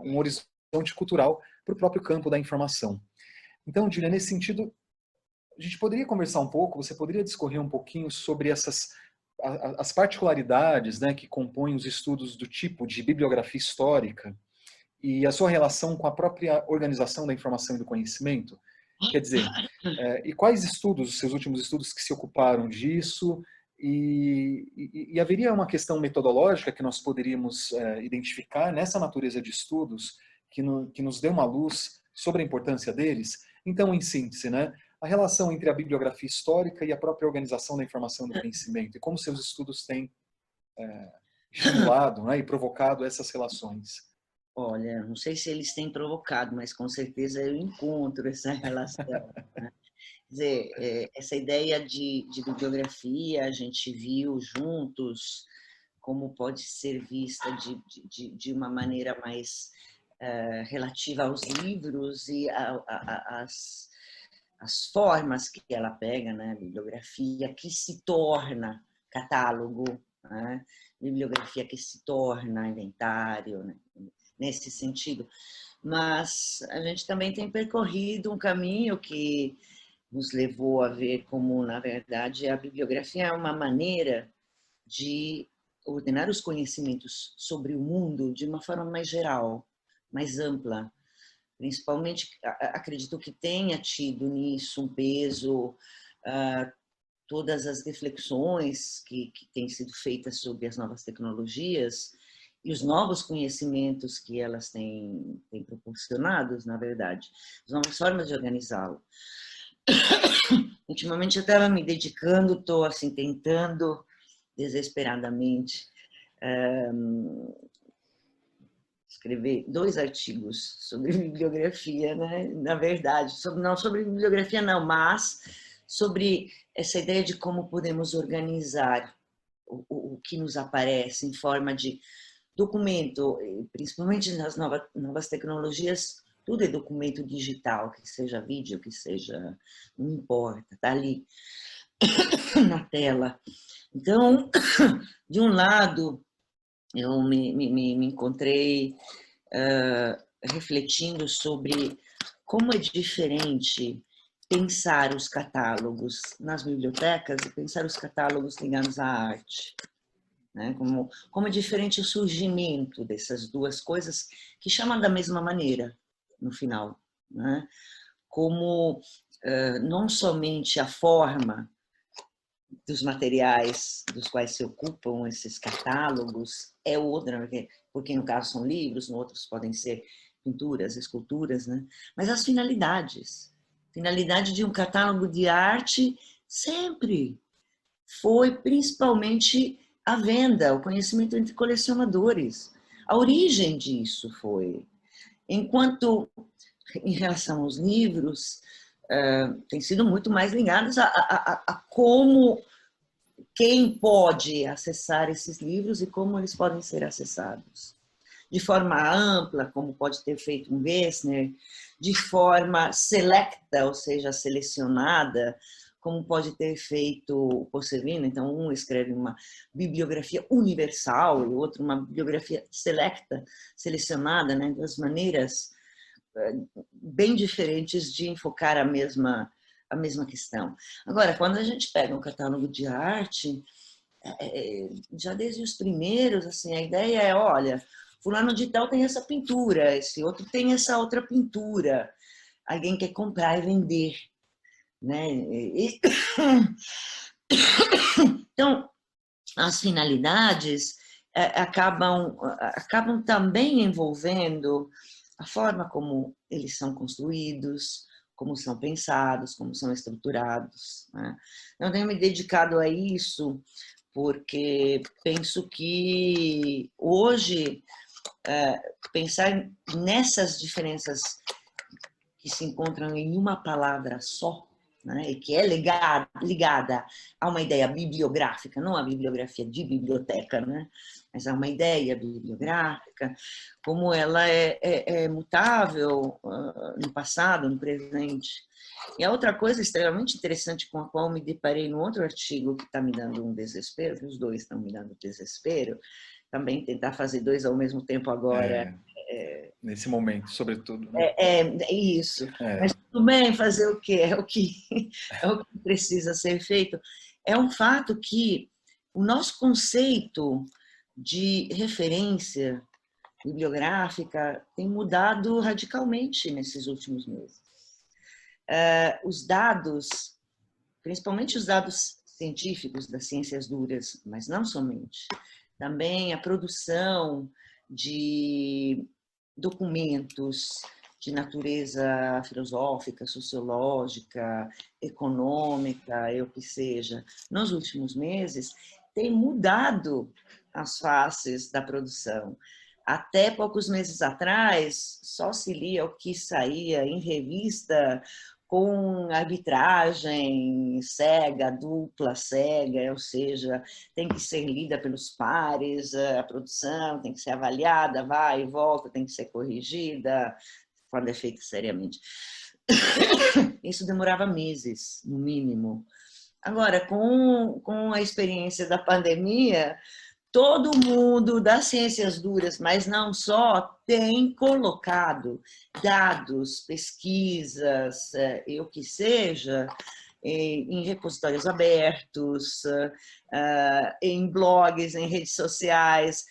um horizonte cultural para o próprio campo da informação. Então, Júlia, nesse sentido, a gente poderia conversar um pouco, você poderia discorrer um pouquinho sobre as particularidades, né, que compõem os estudos do tipo de bibliografia histórica e a sua relação com a própria organização da informação e do conhecimento? Quer dizer, e quais estudos, os seus últimos estudos que se ocuparam disso? E haveria uma questão metodológica que nós poderíamos identificar nessa natureza de estudos que nos dê uma luz sobre a importância deles? Então, em síntese, né, a relação entre a bibliografia histórica e a própria organização da informação e do conhecimento, e como seus estudos têm estimulado, né, e provocado essas relações. Olha, não sei se eles têm provocado, mas com certeza eu encontro essa relação. Né? Quer dizer, essa ideia de bibliografia, a gente viu juntos como pode ser vista de uma maneira mais relativa aos livros e as formas que ela pega, né? Bibliografia que se torna catálogo, né? Bibliografia que se torna inventário, né? Nesse sentido. Mas a gente também tem percorrido um caminho que nos levou a ver como, na verdade, a bibliografia é uma maneira de ordenar os conhecimentos sobre o mundo de uma forma mais geral, mais ampla. Principalmente, acredito que tenha tido nisso um peso, todas as reflexões que têm sido feitas sobre as novas tecnologias e os novos conhecimentos que elas têm proporcionado, na verdade, as novas formas de organizá-lo. Ultimamente eu estava me dedicando, estou assim, tentando desesperadamente escrever 2 artigos sobre bibliografia, né? Na verdade, não sobre bibliografia não, mas sobre essa ideia de como podemos organizar o que nos aparece em forma de documento, principalmente nas novas tecnologias, tudo é documento digital, que seja vídeo, que seja, não importa, está ali na tela. Então, de um lado, eu me encontrei refletindo sobre como é diferente pensar os catálogos nas bibliotecas e pensar os catálogos ligados à arte. Né? Como é diferente o surgimento dessas duas coisas que chamam da mesma maneira, no final. Né? Como não somente a forma dos materiais dos quais se ocupam esses catálogos é outra, porque no caso são livros, no outros podem ser pinturas, esculturas, né? Mas as finalidades. Finalidade de um catálogo de arte sempre foi principalmente a venda, o conhecimento entre colecionadores. A origem disso foi. Enquanto, em relação aos livros, tem sido muito mais ligados a como, quem pode acessar esses livros e como eles podem ser acessados. De forma ampla, como pode ter feito um Gessner, de forma selecta, ou seja, selecionada, como pode ter feito o Possevino. Então, um escreve uma bibliografia universal e o outro uma bibliografia selecta, selecionada, né? Duas maneiras bem diferentes de enfocar a mesma questão. Agora, quando a gente pega um catálogo de arte, já desde os primeiros, assim, a ideia é, olha, fulano de tal tem essa pintura, esse outro tem essa outra pintura, alguém quer comprar e vender, né? Então, as finalidades acabam também envolvendo a forma como eles são construídos, como são pensados, como são estruturados, né? Eu tenho me dedicado a isso porque penso que hoje pensar nessas diferenças que se encontram em uma palavra só, né, e que é ligada a uma ideia bibliográfica, não a bibliografia de biblioteca, né, mas a uma ideia bibliográfica, como ela é mutável no passado, no presente. E a outra coisa extremamente interessante com a qual me deparei no outro artigo que está me dando um desespero, os dois estão me dando desespero, também tentar fazer dois ao mesmo tempo agora. Nesse momento, sobretudo. Né? É isso. Mas tudo bem, fazer o quê? É o que precisa ser feito. É um fato que o nosso conceito de referência bibliográfica tem mudado radicalmente nesses últimos meses. Os dados, principalmente os dados científicos das ciências duras, mas não somente, também a produção de documentos de natureza filosófica, sociológica, econômica, eu que seja, nos últimos meses, tem mudado as faces da produção. Até poucos meses atrás, só se lia o que saía em revista com arbitragem cega, dupla cega, ou seja, tem que ser lida pelos pares, a produção tem que ser avaliada, vai e volta, tem que ser corrigida, quando é feito seriamente. Isso demorava meses, no mínimo. Agora, com a experiência da pandemia, todo mundo das ciências duras, mas não só, tem colocado dados, pesquisas, eu que seja, em repositórios abertos, em blogs, em redes sociais,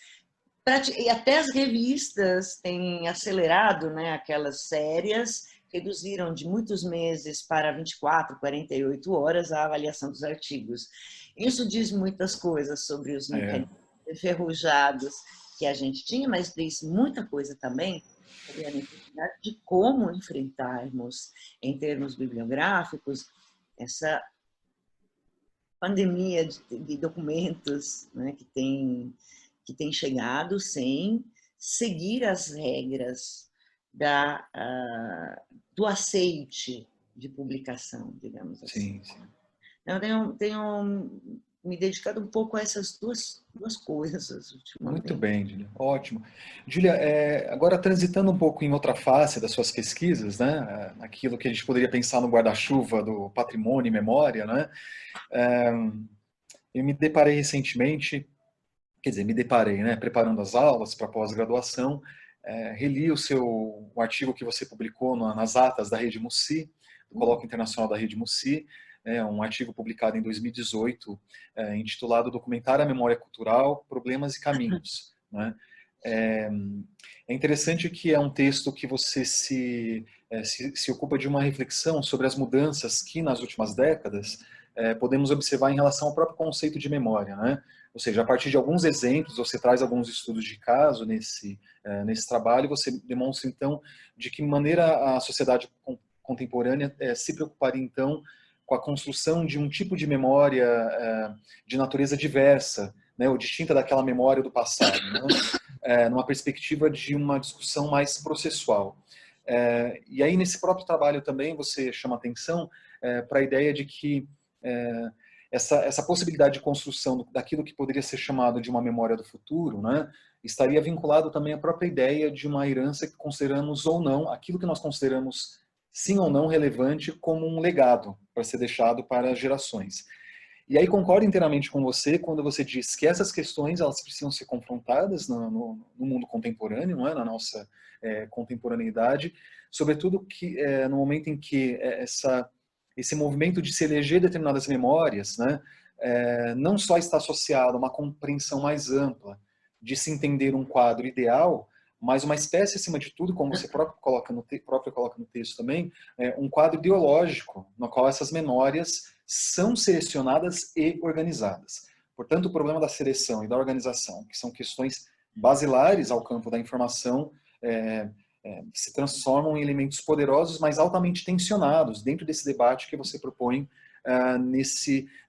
e até as revistas têm acelerado, né, aquelas sérias, reduziram de muitos meses para 24, 48 horas a avaliação dos artigos. Isso diz muitas coisas sobre os mecanismos enferrujados que a gente tinha, mas diz muita coisa também sobre a necessidade de como enfrentarmos, em termos bibliográficos, essa pandemia de documentos, né, que tem chegado sem seguir as regras do aceite de publicação, digamos assim. Sim. Eu tenho me dedicado um pouco a essas duas coisas ultimamente. Muito bem, Júlia. Ótimo. Júlia, agora transitando um pouco em outra face das suas pesquisas, né, aquilo que a gente poderia pensar no guarda-chuva do patrimônio e memória, né, eu me deparei recentemente, né, preparando as aulas para pós-graduação, reli o artigo que você publicou nas atas da Rede Mussi, do Colóquio Internacional da Rede Mussi, um artigo publicado em 2018, intitulado Documentar a Memória Cultural, Problemas e Caminhos. Né? É interessante que é um texto que você se ocupa de uma reflexão sobre as mudanças que nas últimas décadas podemos observar em relação ao próprio conceito de memória, né? Ou seja, a partir de alguns exemplos, você traz alguns estudos de caso nesse trabalho, você demonstra, então, de que maneira a sociedade contemporânea se preocuparia, então, com a construção de um tipo de memória de natureza diversa, né, ou distinta daquela memória do passado, né, numa perspectiva de uma discussão mais processual. E aí, nesse próprio trabalho também, você chama atenção para a ideia de que essa possibilidade de construção daquilo que poderia ser chamado de uma memória do futuro, né, estaria vinculado também à própria ideia de uma herança que consideramos ou não, aquilo que nós consideramos sim ou não relevante como um legado para ser deixado para gerações. E aí concordo inteiramente com você quando você diz que essas questões elas precisam ser confrontadas no mundo contemporâneo, não é? Na nossa contemporaneidade, sobretudo que no momento em que esse movimento de se eleger determinadas memórias, né, não só está associado a uma compreensão mais ampla de se entender um quadro ideal, mas uma espécie, acima de tudo, como você próprio coloca no texto também, um quadro ideológico, no qual essas memórias são selecionadas e organizadas. Portanto, o problema da seleção e da organização, que são questões basilares ao campo da informação, se transformam em elementos poderosos, mas altamente tensionados dentro desse debate que você propõe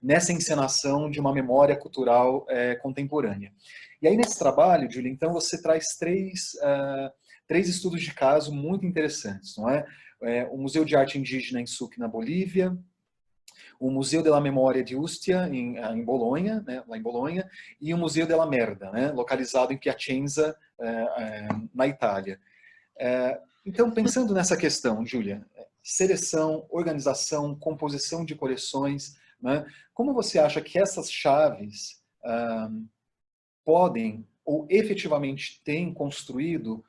nessa encenação de uma memória cultural contemporânea. E aí, nesse trabalho, Júlia, então, você traz três estudos de caso muito interessantes, não é? O Museu de Arte Indígena em Sucre, na Bolívia, o Museu della Memoria de Ustia, em Bolonha, né, lá em Bolonha, e o Museu della Merda, né, localizado em Piacenza, na Itália. Então, pensando nessa questão, Júlia, seleção, organização, composição de coleções, né, como você acha que essas chaves podem ou efetivamente têm construído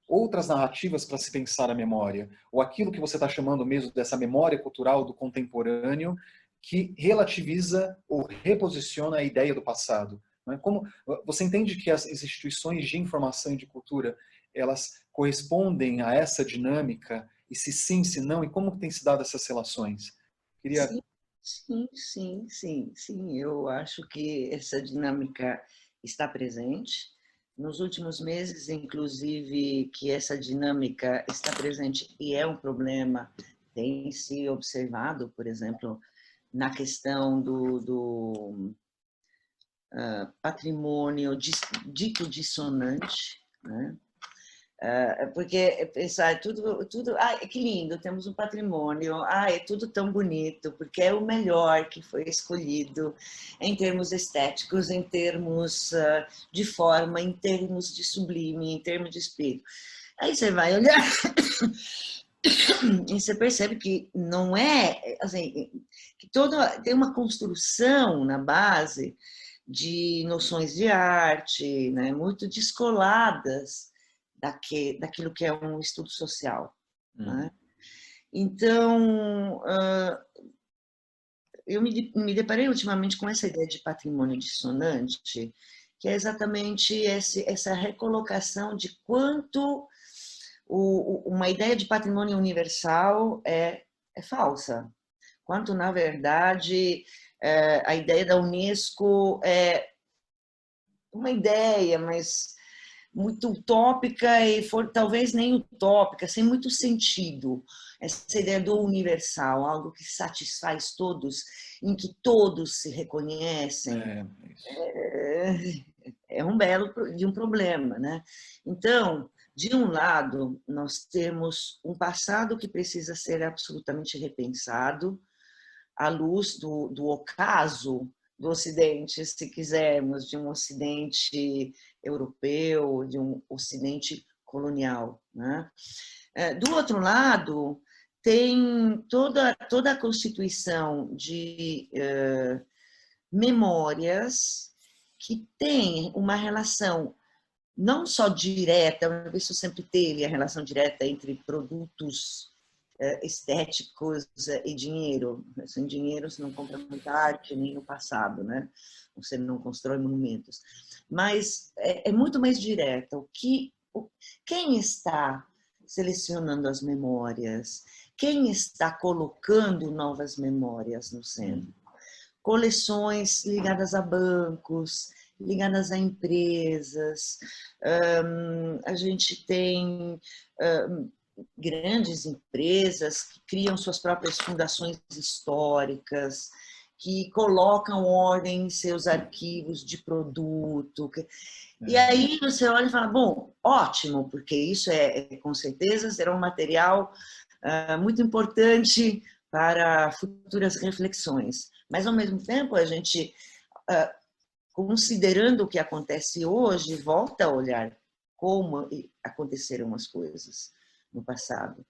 outras narrativas para se pensar a memória, ou aquilo que você está chamando mesmo dessa memória cultural do contemporâneo, que relativiza ou reposiciona a ideia do passado. Né? Como você entende que as instituições de informação e de cultura elas correspondem a essa dinâmica, e se sim, se não, e como tem se dado essas relações? Queria... Sim. Eu acho que essa dinâmica está presente. Nos últimos meses, inclusive, que essa dinâmica está presente e é um problema, tem se observado, por exemplo, na questão do patrimônio dito dissonante, né? Porque pensar tudo, que lindo, temos um patrimônio, é tudo tão bonito, porque é o melhor que foi escolhido em termos estéticos, em termos de forma, em termos de sublime, em termos de espírito. Aí você vai olhar e você percebe que não é, assim, que tem uma construção na base de noções de arte, né, muito descoladas daquilo que é um estudo social. Né? Então, eu me deparei ultimamente com essa ideia de patrimônio dissonante, que é exatamente essa recolocação de quanto uma ideia de patrimônio universal é falsa, quanto, na verdade, a ideia da Unesco é uma ideia, mas muito utópica e talvez nem utópica, sem muito sentido. Essa ideia do universal, algo que satisfaz todos, em que todos se reconhecem, é um belo de um problema, né? Então, de um lado, nós temos um passado que precisa ser absolutamente repensado à luz do ocaso do Ocidente, se quisermos, de um Ocidente europeu, de um Ocidente colonial. Né? Do outro lado, tem toda a constituição de memórias que tem uma relação não só direta, isso sempre teve a relação direta entre produtos estéticos e dinheiro. Sem dinheiro você não compra muita arte, nem no passado, né? Você não constrói monumentos. Mas é muito mais direta. Quem está selecionando as memórias? quem está colocando novas memórias no centro. Coleções ligadas a bancos, ligadas a empresas, a gente tem grandes empresas que criam suas próprias fundações históricas, que colocam ordem em seus arquivos de produto. E aí você olha e fala, bom, ótimo, porque isso com certeza será um material muito importante para futuras reflexões. Mas, ao mesmo tempo, a gente, considerando o que acontece hoje, volta a olhar como aconteceram as coisas no passado.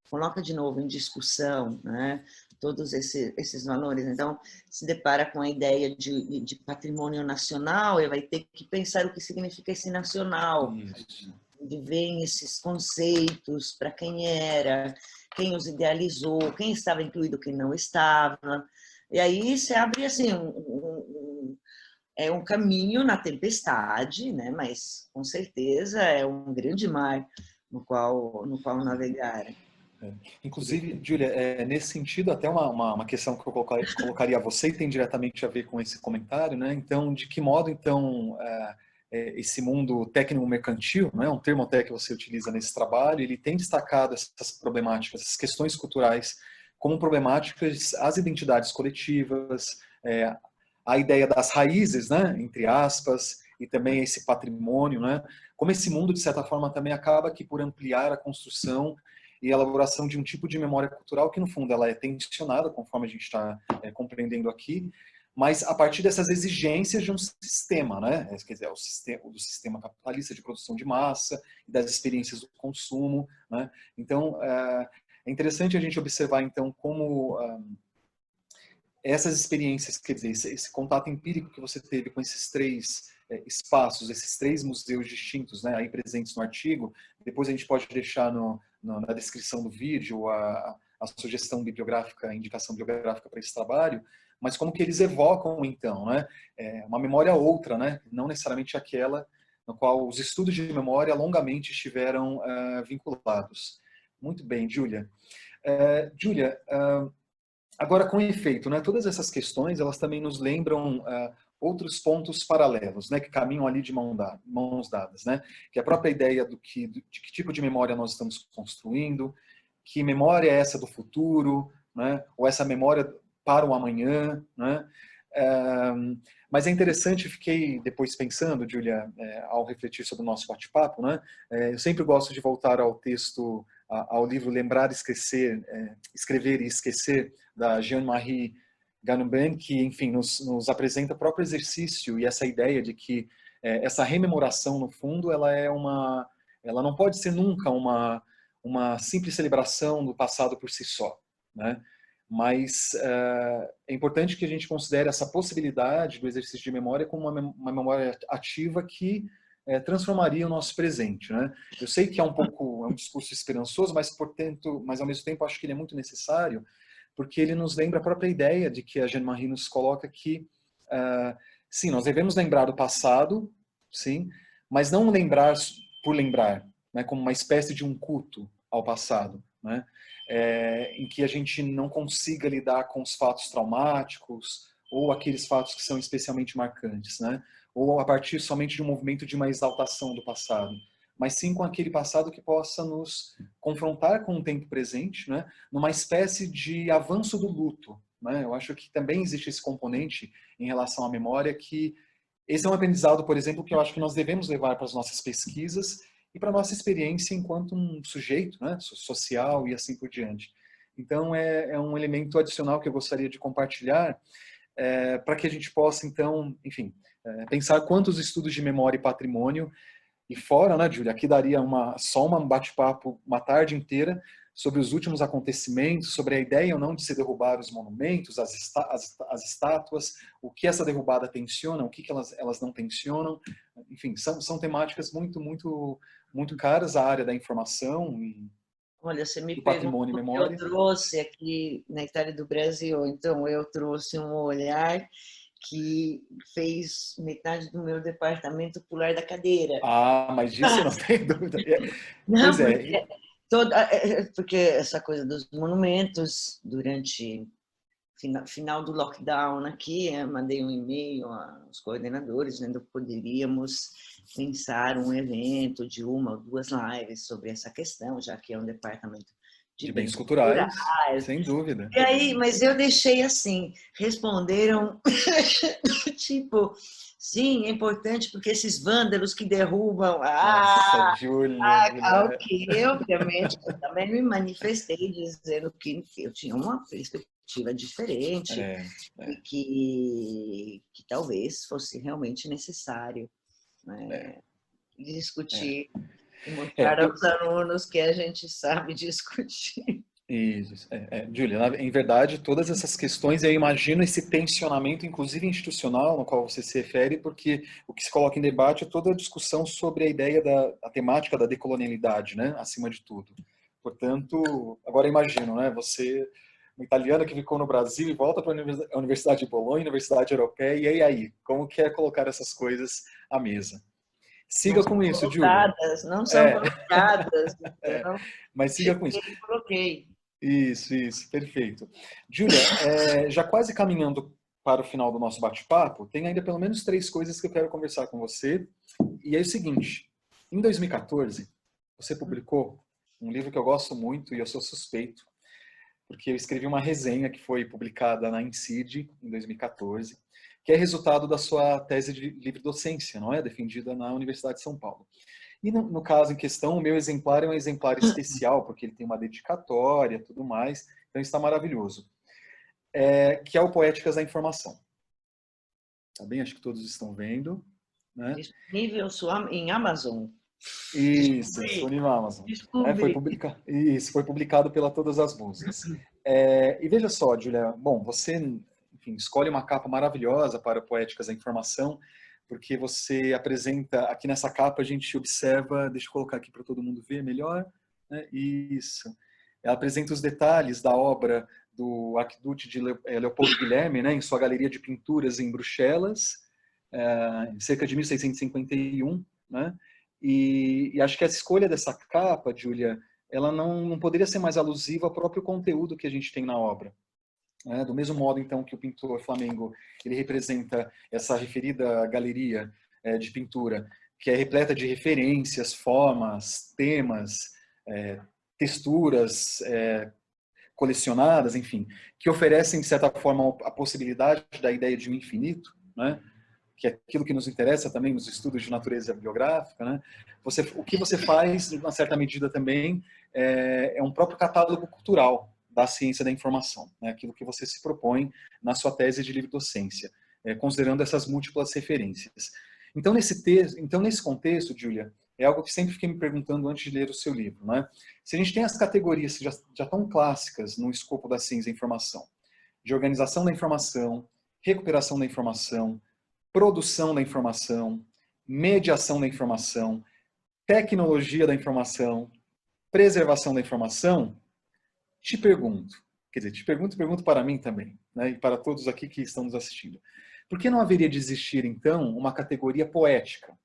Coloca de novo em discussão, né, todos esses valores. Então, se depara com a ideia de patrimônio nacional e vai ter que pensar o que significa esse nacional, de ver esses conceitos, para quem era, quem os idealizou, quem estava incluído, quem não estava. E aí se abre assim, um caminho na tempestade, né? Mas com certeza é um grande mar no qual navegar. Inclusive, Júlia, nesse sentido, até uma questão que eu colocaria a você e tem diretamente a ver com esse comentário, né? Então, de que modo, então, esse mundo técnico-mercantil, né, um termo até que você utiliza nesse trabalho, ele tem destacado essas problemáticas, essas questões culturais como problemáticas às identidades coletivas, a ideia das raízes, né, entre aspas, e também esse patrimônio, né? Como esse mundo, de certa forma, também acaba que por ampliar a construção e elaboração de um tipo de memória cultural que, no fundo, ela é tensionada, conforme a gente está compreendendo aqui, mas a partir dessas exigências de um sistema, né? Quer dizer, do sistema capitalista de produção de massa e das experiências do consumo, né? Então, é interessante a gente observar, então, como essas experiências, quer dizer, esse contato empírico que você teve com esses três espaços, esses três museus distintos, né, aí presentes no artigo, depois a gente pode deixar na descrição do vídeo a sugestão bibliográfica, a indicação bibliográfica para esse trabalho, mas como que eles evocam, então, né, uma memória outra, né, não necessariamente aquela no qual os estudos de memória longamente estiveram vinculados. Muito bem, Júlia. Júlia, agora, com efeito, né, todas essas questões, elas também nos lembram outros pontos paralelos, né, que caminham ali de mãos dadas, né, que é a própria ideia de que tipo de memória nós estamos construindo, que memória é essa do futuro, né, ou essa memória para o amanhã, né. Mas é interessante, fiquei depois pensando, Júlia, ao refletir sobre o nosso bate-papo, né, eu sempre gosto de voltar ao texto, ao livro Lembrar e Esquecer, Escrever e Esquecer, da Jean-Marie Ganubin, que, enfim, nos apresenta o próprio exercício e essa ideia de que essa rememoração, no fundo, ela não pode ser nunca uma simples celebração do passado por si só, né? Mas é importante que a gente considere essa possibilidade do exercício de memória como uma memória ativa que transformaria o nosso presente, né? Eu sei que é um discurso esperançoso, mas portanto, mas ao mesmo tempo acho que ele é muito necessário, porque ele nos lembra a própria ideia de que a Jean-Marie nos coloca que, sim, nós devemos lembrar do passado, sim, mas não lembrar por lembrar, né, como uma espécie de um culto ao passado, né, em que a gente não consiga lidar com os fatos traumáticos ou aqueles fatos que são especialmente marcantes, né, ou a partir somente de um movimento de uma exaltação do passado, mas sim com aquele passado que possa nos confrontar com o tempo presente, né, numa espécie de avanço do luto, né. Eu acho que também existe esse componente em relação à memória, que esse é um aprendizado, por exemplo, que eu acho que nós devemos levar para as nossas pesquisas e para a nossa experiência enquanto um sujeito, né, social e assim por diante. Então, é um elemento adicional que eu gostaria de compartilhar, para que a gente possa, então, enfim, pensar quantos estudos de memória e patrimônio, e fora, né, Júlia, aqui daria só um bate-papo uma tarde inteira sobre os últimos acontecimentos, sobre a ideia ou não de se derrubar os monumentos, as estátuas, o que essa derrubada tensiona, o que elas não tensionam. Enfim, são temáticas muito, muito, muito caras à área da informação e Olha, você me do perguntou patrimônio e o que eu memória. trouxe aqui na Itália do Brasil. Então, eu trouxe um olhar que fez metade do meu departamento pular da cadeira. Mas disso não tem dúvida. Não, Pois porque é. Porque essa coisa dos monumentos, durante final do lockdown aqui, eu mandei um e-mail aos coordenadores, dizendo que poderíamos pensar um evento de uma ou duas lives sobre essa questão, já que é um departamento de De bens bens culturais, culturais. sem dúvida. E aí, mas eu deixei assim, responderam tipo, sim, é importante porque esses vândalos que derrubam. Nossa, Júlia, mulher. Ok, obviamente, eu também me manifestei dizendo que eu tinha uma perspectiva diferente É, e é, que talvez fosse realmente necessário, é, né, é. discutir e É, mostrar aos alunos que a gente sabe discutir. isso, Júlia, em verdade, todas essas questões, eu imagino esse tensionamento, inclusive institucional, no qual você se refere, porque o que se coloca em debate é toda a discussão sobre a ideia a temática da decolonialidade, né, acima de tudo. Portanto, agora imagino, né, você, uma italiana que ficou no Brasil e volta para a Universidade de Bolonha, Universidade Europeia, e aí, como que é colocar essas coisas à mesa? Não Siga são com isso, Júlia. colocadas, não são É, colocadas, é, então, mas siga com isso. cheguei e coloquei. Isso, perfeito. Júlia, já quase caminhando para o final do nosso bate-papo, tem ainda pelo menos três coisas que eu quero conversar com você. E é o seguinte: em 2014, você publicou um livro que eu gosto muito e eu sou suspeito, porque eu escrevi uma resenha que foi publicada na INCIDE em 2014, que é resultado da sua tese de livre docência, não é? Defendida na Universidade de São Paulo. E no caso em questão, o meu exemplar é um exemplar especial, porque ele tem uma dedicatória e tudo mais, então está maravilhoso. Que é o Poéticas da Informação. Tá bem? Acho que todos estão vendo. Né? Disponível em Amazon. Isso, Descobri, disponível na Amazon. descobri. Isso, foi publicado pela Todas as Musas. E veja só, Julia, bom, você, enfim, escolhe uma capa maravilhosa para Poéticas da Informação, porque você apresenta, aqui nessa capa a gente observa, deixa eu colocar aqui para todo mundo ver melhor, né? Isso. Ela apresenta os detalhes da obra do Arquiduque de Leopoldo Guilherme, né, em sua galeria de pinturas em Bruxelas, em cerca de 1651, né? E acho que a escolha dessa capa, Júlia, ela não poderia ser mais alusiva ao próprio conteúdo que a gente tem na obra. Né? Do mesmo modo, então, que o pintor Flamengo ele representa essa referida galeria de pintura, que é repleta de referências, formas, temas, texturas colecionadas, enfim, que oferecem, de certa forma, a possibilidade da ideia de um infinito, né? Que é aquilo que nos interessa também nos estudos de natureza biográfica, né? O que você faz, em uma certa medida também, é um próprio catálogo cultural da ciência da informação, né? Aquilo que você se propõe na sua tese de livre docência, considerando essas múltiplas referências. Então, nesse contexto, Júlia, é algo que sempre fiquei me perguntando antes de ler o seu livro, né? Se a gente tem as categorias que já estão clássicas no escopo da ciência da informação, de organização da informação, recuperação da informação, produção da informação, mediação da informação, tecnologia da informação, preservação da informação, te pergunto, quer dizer, pergunto para mim também, né, e para todos aqui que estão nos assistindo, por que não haveria de existir, então, uma categoria poética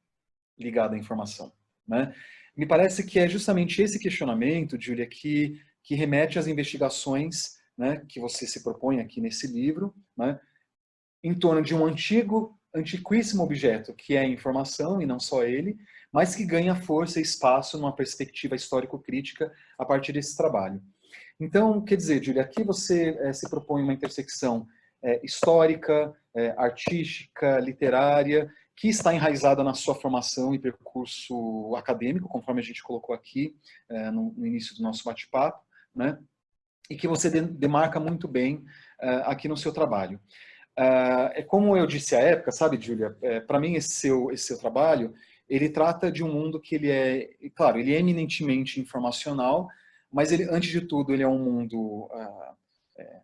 ligada à informação? Né? Me parece que é justamente esse questionamento, Júlia, que remete às investigações, né, que você se propõe aqui nesse livro, né, em torno de um antiquíssimo objeto, que é a informação, e não só ele, mas que ganha força e espaço numa perspectiva histórico-crítica a partir desse trabalho. Então, quer dizer, Júlia, aqui você se propõe uma intersecção histórica, artística, literária, que está enraizada na sua formação e percurso acadêmico, conforme a gente colocou aqui no início do nosso bate-papo, né? E que você demarca muito bem aqui no seu trabalho. É como eu disse à época, sabe, Júlia, para mim esse seu trabalho, ele trata de um mundo que ele é, claro, ele é eminentemente informacional, mas ele, antes de tudo, ele é um mundo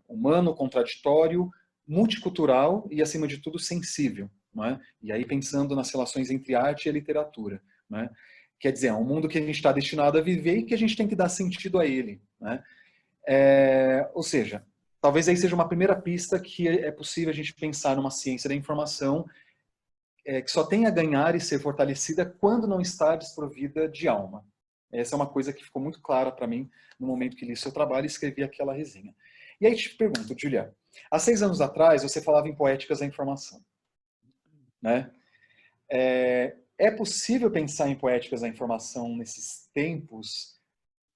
humano, contraditório, multicultural e, acima de tudo, sensível. Não é? E aí pensando nas relações entre arte e literatura. Não é? Quer dizer, é um mundo que a gente está destinado a viver e que a gente tem que dar sentido a ele. Né? Ou seja, talvez aí seja uma primeira pista que é possível a gente pensar numa ciência da informação que só tem a ganhar e ser fortalecida quando não está desprovida de alma. Essa é uma coisa que ficou muito clara para mim no momento que li seu trabalho e escrevi aquela resenha. E aí te pergunto, Julia, há 6 anos atrás você falava em poéticas da informação, né? É possível pensar em poéticas da informação nesses tempos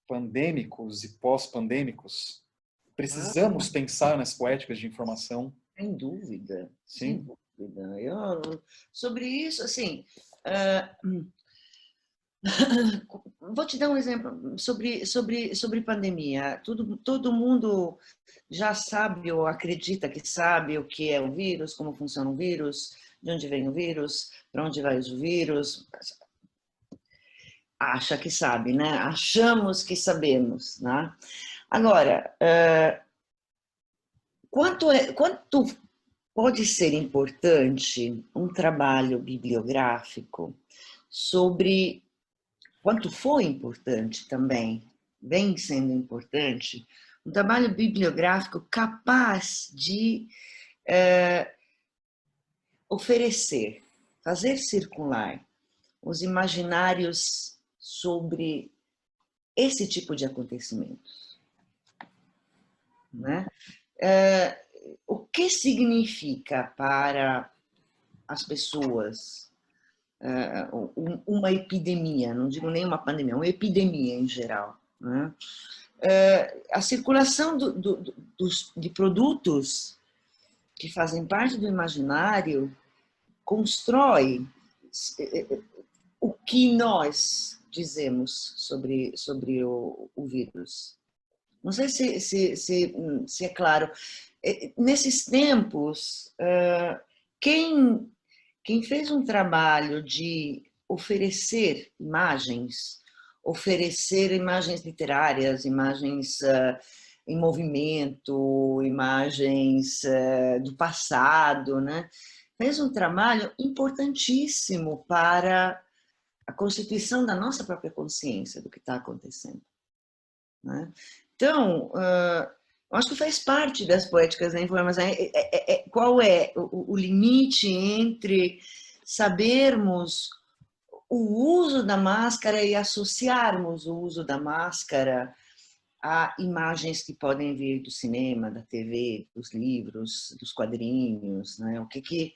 pandêmicos e pós-pandêmicos? Ah, Precisamos pensar nas poéticas de informação? sem dúvida, sem Sim. dúvida. Sobre isso, assim, vou te dar um exemplo sobre pandemia. Todo mundo já sabe ou acredita que sabe o que é o vírus, como funciona o vírus, de onde vem o vírus, para onde vai o vírus. Acha que sabe, né? Achamos que sabemos, né? Agora, quanto pode ser importante um trabalho bibliográfico sobre quanto foi importante também, vem sendo importante, um trabalho bibliográfico capaz de oferecer, fazer circular os imaginários sobre esse tipo de acontecimentos, né? O que significa para as pessoas uma epidemia, não digo nem uma pandemia, uma epidemia em geral, né? A circulação de produtos que fazem parte do imaginário constrói o que nós dizemos sobre o vírus. Não sei se é claro. Nesses tempos, quem fez um trabalho de oferecer imagens literárias, imagens em movimento, imagens do passado, né? Fez um trabalho importantíssimo para a constituição da nossa própria consciência do que está acontecendo, né? Então, eu acho que faz parte das poéticas da informação. Qual é o limite entre sabermos o uso da máscara e associarmos o uso da máscara a imagens que podem vir do cinema, da TV, dos livros, dos quadrinhos, né? O que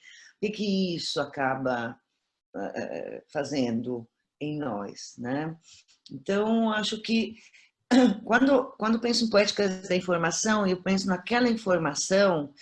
isso acaba fazendo em nós, né? Então, acho que quando penso em poéticas da informação, eu penso naquela informação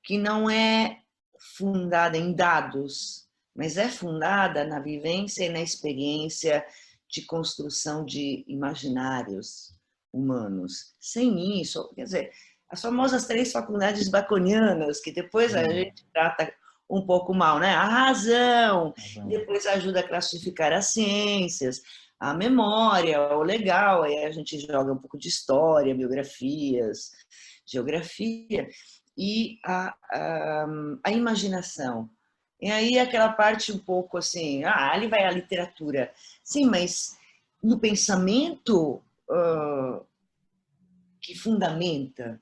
que não é fundada em dados, mas é fundada na vivência e na experiência de construção de imaginários humanos. Sem isso, quer dizer, as famosas 3 faculdades baconianas, que depois a gente trata um pouco mal, né? A razão, depois ajuda a classificar as ciências, a memória, o legal, aí a gente joga um pouco de história, biografias, geografia, e a imaginação. E aí aquela parte um pouco assim, ali vai a literatura. Sim, mas no pensamento que fundamenta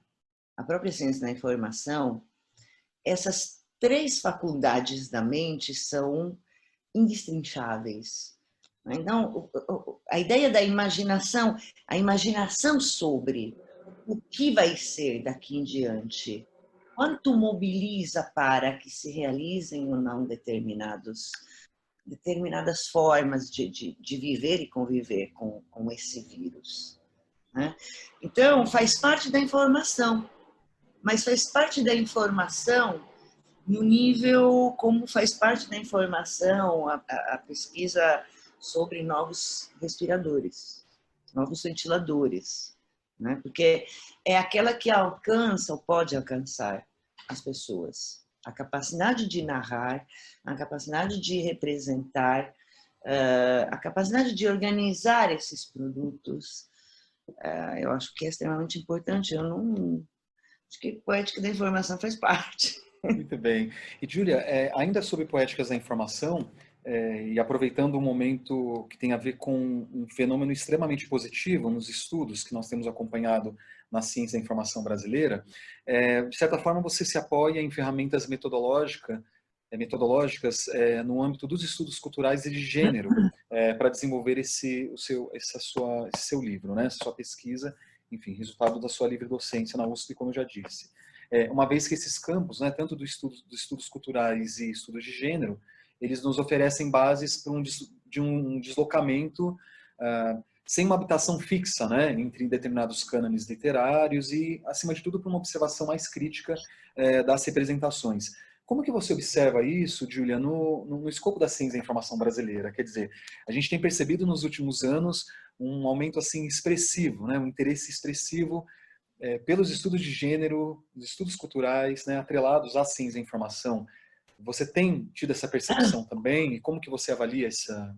a própria ciência da informação, essas 3 faculdades da mente são indestrinçáveis. Então, a ideia da imaginação, a imaginação sobre o que vai ser daqui em diante, quanto mobiliza para que se realizem ou não determinadas formas de viver e conviver com esse vírus, né? Então, faz parte da informação, mas faz parte da informação no nível como faz parte da informação a pesquisa sobre novos respiradores, novos ventiladores, né? Porque é aquela que alcança ou pode alcançar as pessoas. A capacidade de narrar, a capacidade de representar, a capacidade de organizar esses produtos, eu acho que é extremamente importante. Eu não acho que poética da informação faz parte. Muito bem. E, Júlia, ainda sobre poéticas da informação, e aproveitando um momento que tem a ver com um fenômeno extremamente positivo nos estudos que nós temos acompanhado na ciência da informação brasileira, de certa forma você se apoia em ferramentas metodológicas no âmbito dos estudos culturais e de gênero para desenvolver esse seu livro, né? Essa sua pesquisa, enfim, resultado da sua livre docência na USP, como eu já disse. Uma vez que esses campos, né, tanto dos estudos culturais e estudos de gênero, eles nos oferecem bases para um deslocamento sem uma habitação fixa, né, entre determinados cânones literários e, acima de tudo, para uma observação mais crítica das representações. Como que você observa isso, Júlia, no escopo da ciência da informação brasileira? Quer dizer, a gente tem percebido nos últimos anos um aumento assim expressivo, né, um interesse expressivo pelos estudos de gênero, os estudos culturais, né, atrelados à ciência da informação. Você tem tido essa percepção também? E como que você avalia essa...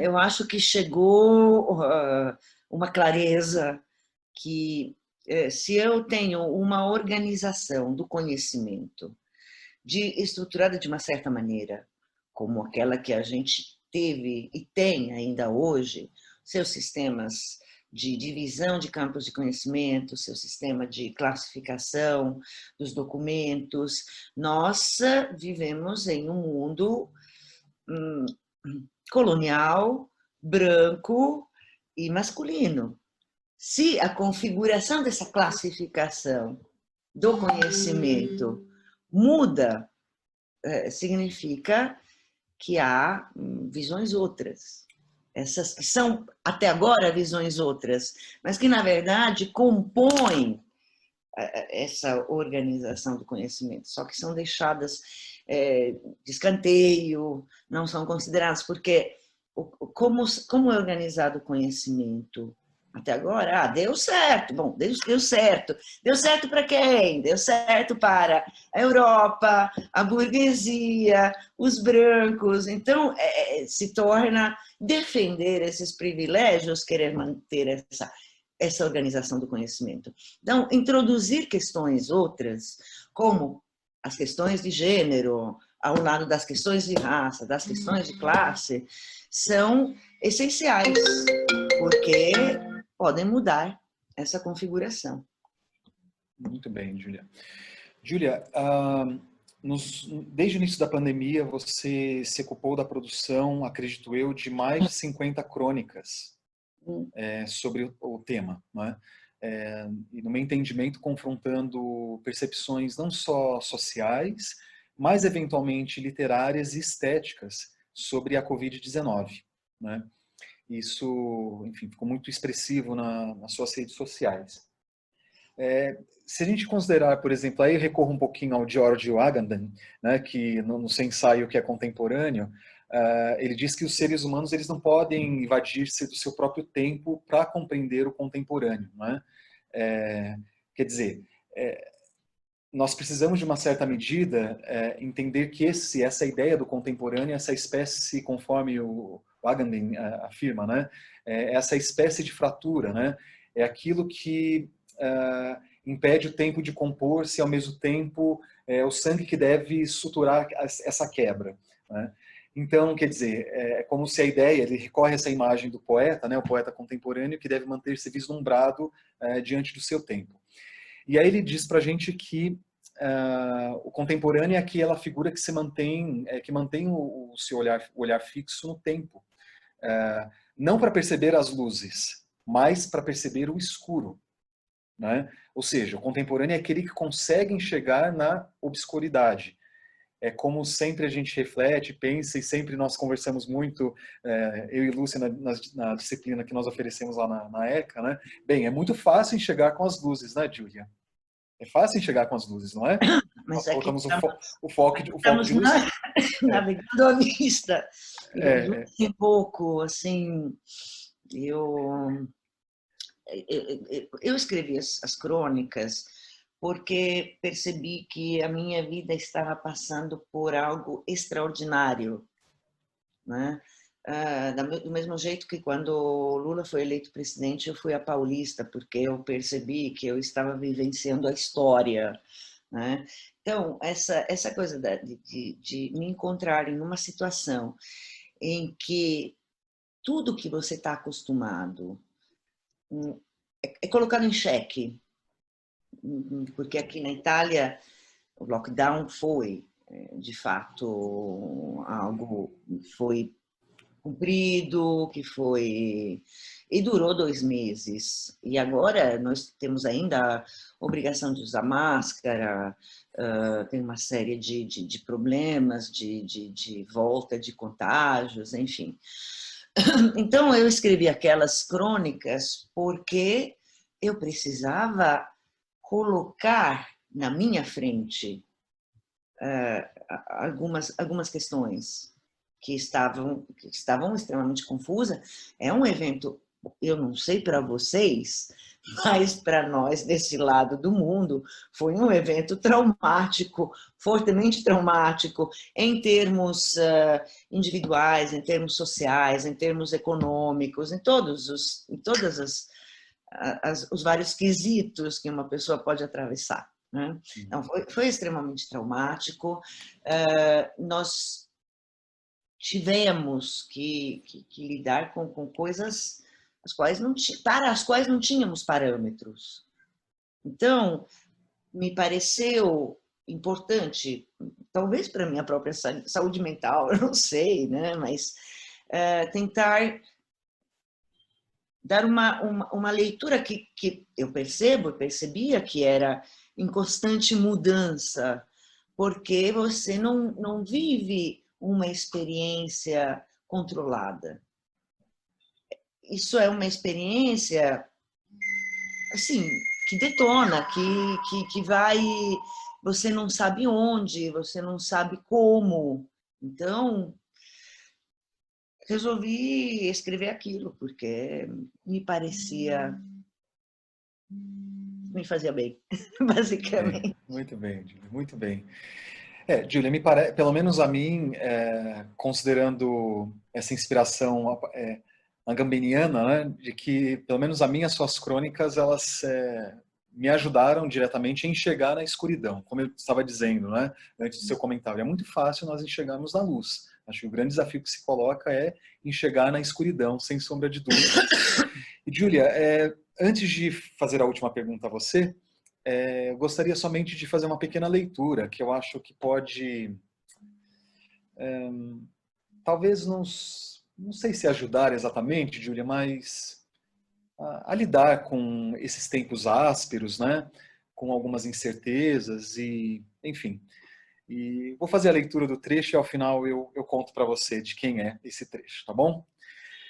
Eu acho que chegou uma clareza que se eu tenho uma organização do conhecimento estruturada de uma certa maneira, como aquela que a gente teve e tem ainda hoje, seus sistemas de divisão de campos de conhecimento, seu sistema de classificação dos documentos, nós vivemos em um mundo colonial, branco e masculino. Se a configuração dessa classificação do conhecimento muda, significa que há visões outras. Essas que são, até agora, visões outras, mas que, na verdade, compõem essa organização do conhecimento, só que são deixadas de escanteio, não são consideradas, porque como é organizado o conhecimento até agora? Deu certo, bom, deu certo. Deu certo para quem? Deu certo para a Europa, a burguesia, os brancos. Então, se torna defender esses privilégios, querer manter essa organização do conhecimento. Então, introduzir questões outras, como as questões de gênero, ao lado das questões de raça, das questões de classe, são essenciais, porque podem mudar essa configuração. Muito bem, Júlia. Júlia, desde o início da pandemia, você se ocupou da produção, acredito eu, de mais de 50 crônicas sobre o tema, né? E no meu entendimento, confrontando percepções não só sociais, mas eventualmente literárias e estéticas sobre a Covid-19, né? Isso, enfim, ficou muito expressivo nas suas redes sociais. Se a gente considerar, por exemplo, aí eu recorro um pouquinho ao George Agamben, né, que no seu ensaio que é contemporâneo, ele diz que os seres humanos eles não podem invadir-se do seu próprio tempo para compreender o contemporâneo, né? Quer dizer, nós precisamos de uma certa medida entender que essa ideia do contemporâneo, essa espécie, conforme o Agamben afirma, né, essa espécie de fratura, né, é aquilo que impede o tempo de compor-se, ao mesmo tempo o sangue que deve suturar essa quebra, né? Então, quer dizer, é como se a ideia, ele recorre a essa imagem do poeta, né, o poeta contemporâneo, que deve manter-se vislumbrado diante do seu tempo. E aí ele diz para a gente que o contemporâneo é aquela figura que se mantém, que mantém o seu olhar fixo no tempo, não para perceber as luzes, mas para perceber o escuro, né? Ou seja, o contemporâneo é aquele que consegue enxergar na obscuridade. É como sempre a gente reflete, pensa, e sempre nós conversamos muito, eu e Lúcia, na disciplina que nós oferecemos lá na ECA, né? Bem, é muito fácil enxergar com as luzes, né, Júlia? É fácil enxergar com as luzes, não é? Mas Nós aqui colocamos o foco estamos de luz. navegando à vista. E me ajuda É, um pouco, assim, eu escrevi as crônicas porque percebi que a minha vida estava passando por algo extraordinário, né? Do mesmo jeito que quando o Lula foi eleito presidente, eu fui a Paulista, porque eu percebi que eu estava vivenciando a história, né? Então, essa coisa de me encontrar em uma situação em que tudo que você está acostumado é colocado em xeque, porque aqui na Itália o lockdown foi, de fato, algo foi comprido, que foi... E durou 2 meses. E agora nós temos ainda a obrigação de usar máscara, tem uma série de problemas, de volta de contágios, enfim. Então, eu escrevi aquelas crônicas porque eu precisava colocar na minha frente algumas questões que estavam extremamente confusas. É um evento, eu não sei para vocês, mas para nós desse lado do mundo foi um evento traumático, fortemente traumático, em termos individuais, em termos sociais, em termos econômicos, em todos os vários quesitos que uma pessoa pode atravessar, né? Então, foi extremamente traumático. Nós tivemos que lidar com coisas para as quais não tínhamos parâmetros. Então, me pareceu importante, talvez para a minha própria saúde mental, eu não sei, né? Mas tentar dar uma leitura que eu percebia que era em constante mudança, porque você não vive uma experiência controlada. Isso é uma experiência, assim, que detona, que vai... Você não sabe onde, você não sabe como. Então, resolvi escrever aquilo, porque me parecia... me fazia bem, basicamente. Muito bem, Júlia, muito bem. Júlia, pelo menos a mim, considerando essa inspiração agambeniana, né, de que, pelo menos a mim, as suas crônicas, elas me ajudaram diretamente a enxergar na escuridão, como eu estava dizendo, né, antes do seu comentário. É muito fácil nós enxergarmos na luz. Acho que o grande desafio que se coloca é enxergar na escuridão, sem sombra de dúvida. E, Júlia, antes de fazer a última pergunta a você, eu gostaria somente de fazer uma pequena leitura, que eu acho que pode, talvez não sei se ajudar exatamente, Júlia, mas a lidar com esses tempos ásperos, né? Com algumas incertezas e, enfim. E vou fazer a leitura do trecho e ao final eu conto para você de quem é esse trecho, tá bom?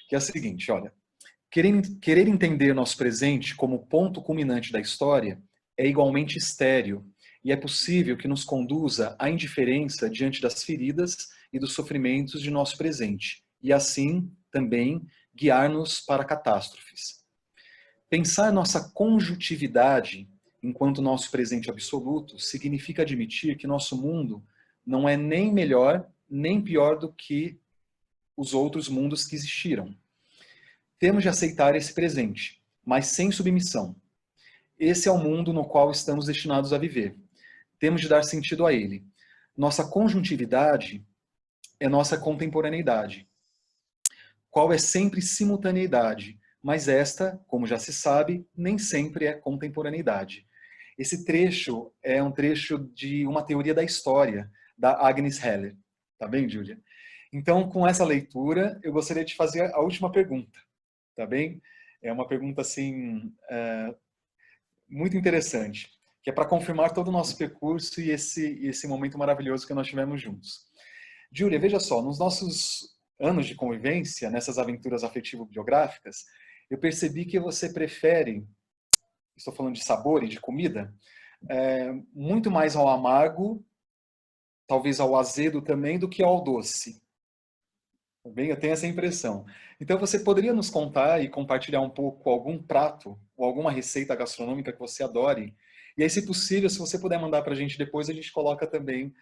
Que é o seguinte, olha. Querer entender nosso presente como ponto culminante da história é igualmente estéril e é possível que nos conduza à indiferença diante das feridas e dos sofrimentos de nosso presente e, assim, também guiar-nos para catástrofes. Pensar nossa conjuntividade enquanto nosso presente absoluto significa admitir que nosso mundo não é nem melhor nem pior do que os outros mundos que existiram. Temos de aceitar esse presente, mas sem submissão. Esse é o mundo no qual estamos destinados a viver. Temos de dar sentido a ele. Nossa conjuntividade é nossa contemporaneidade, qual é sempre simultaneidade, mas esta, como já se sabe, nem sempre é contemporaneidade. Esse trecho é um trecho de uma teoria da história, da Agnes Heller. Tá bem, Júlia? Então, com essa leitura, eu gostaria de fazer a última pergunta. Tá bem? É uma pergunta, assim, muito interessante, que é para confirmar todo o nosso percurso e esse momento maravilhoso que nós tivemos juntos. Júlia, veja só, nos nossos anos de convivência, nessas aventuras afetivo-biográficas, eu percebi que você prefere, estou falando de sabor e de comida, muito mais ao amargo, talvez ao azedo também, do que ao doce. Bem, eu tenho essa impressão. Então, você poderia nos contar e compartilhar um pouco algum prato ou alguma receita gastronômica que você adore? E aí, se possível, se você puder mandar para a gente depois, a gente coloca também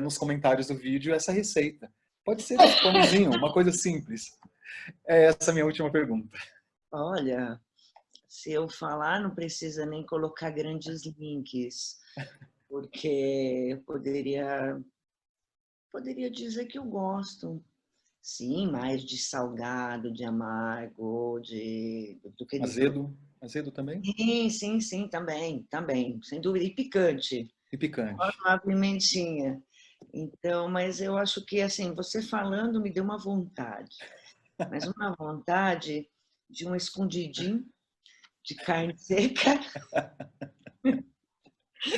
nos comentários do vídeo essa receita. Pode ser um pãozinho, uma coisa simples. Essa é a minha última pergunta. Olha, se eu falar, não precisa nem colocar grandes links, porque eu poderia dizer que eu gosto. Sim, mais de salgado, de amargo, do que de doce. Azedo? Azedo também? Sim, também, sem dúvida. E picante, E picante. uma pimentinha. Então, mas eu acho que, assim, você falando me deu uma vontade. mas uma vontade de um escondidinho de carne seca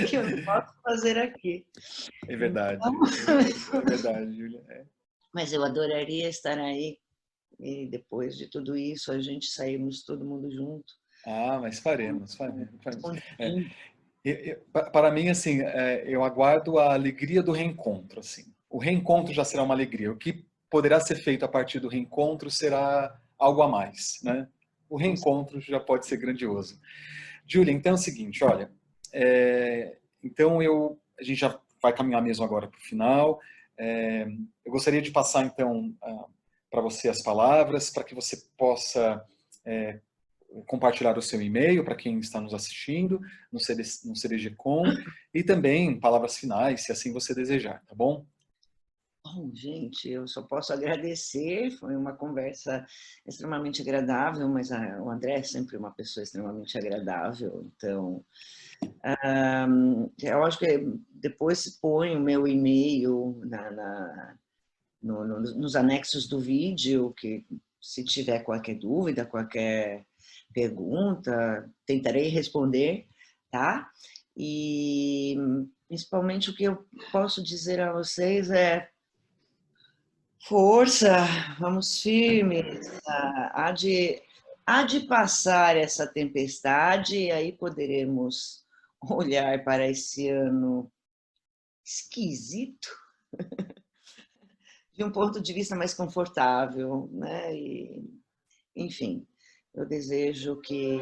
que eu não posso fazer aqui. É Então, verdade, é verdade, Júlia. É. mas eu adoraria estar aí e depois de tudo isso a gente sairmos todo mundo junto. Ah, mas faremos, faremos, faremos. É, Escondidinho. para mim, assim, eu aguardo a alegria do reencontro, assim. O reencontro já será uma alegria. O que poderá ser feito a partir do reencontro será algo a mais, né? O reencontro já pode ser grandioso. Júlia, então é o seguinte, olha, então a gente já vai caminhar mesmo agora para o final. Eu gostaria de passar então para você as palavras, para que você possa compartilhar o seu e-mail para quem está nos assistindo no CBG.com e também palavras finais, se assim você desejar, tá bom? Bom, gente, eu só posso agradecer. Foi uma conversa extremamente agradável, mas o André é sempre uma pessoa extremamente agradável. Então, eu acho que depois se põe o meu e-mail nos anexos do vídeo, que se tiver qualquer dúvida, qualquer pergunta, tentarei responder, tá? E principalmente o que eu posso dizer a vocês é força, vamos firmes, há de passar essa tempestade e aí poderemos olhar para esse ano esquisito de um ponto de vista mais confortável, né? E, enfim, eu desejo que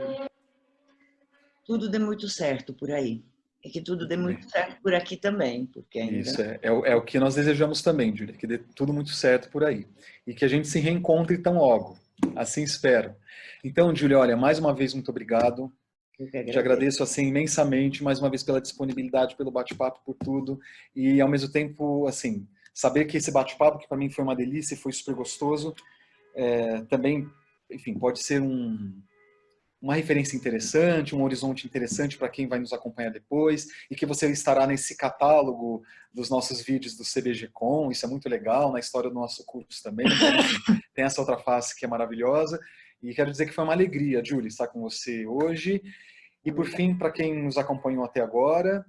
tudo dê muito certo por aí e que tudo dê Muito muito bem. certo por aqui também, porque ainda Isso é o que nós desejamos também, Júlia, que dê tudo muito certo por aí. E que a gente se reencontre tão logo. Assim espero. Então, Júlia, olha, mais uma vez, muito obrigado. eu que Te agradeço. agradeço assim imensamente, mais uma vez, pela disponibilidade, pelo bate-papo, por tudo. E, ao mesmo tempo, assim, saber que esse bate-papo, que para mim foi uma delícia e foi super gostoso, também, enfim, pode ser uma referência interessante, um horizonte interessante para quem vai nos acompanhar depois, e que você estará nesse catálogo dos nossos vídeos do CBG.com, isso é muito legal, na história do nosso curso também, então, enfim, tem essa outra face que é maravilhosa, e quero dizer que foi uma alegria, Júlia, estar com você hoje, e por fim, para quem nos acompanhou até agora,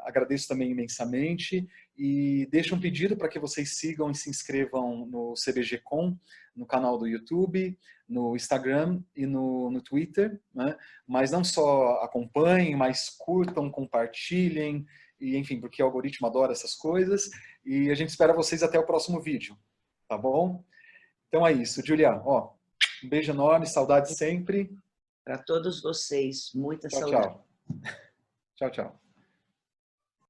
agradeço também imensamente e deixo um pedido para que vocês sigam e se inscrevam no CBG.com, no canal do YouTube, no Instagram e no Twitter, né? Mas não só acompanhem, mas curtam, compartilhem, e enfim, porque o algoritmo adora essas coisas, e a gente espera vocês até o próximo vídeo, tá bom? Então é isso, Julia, ó, um beijo enorme, saudade sempre. Para todos vocês, muita Tchau, saudade. tchau. Tchau, tchau.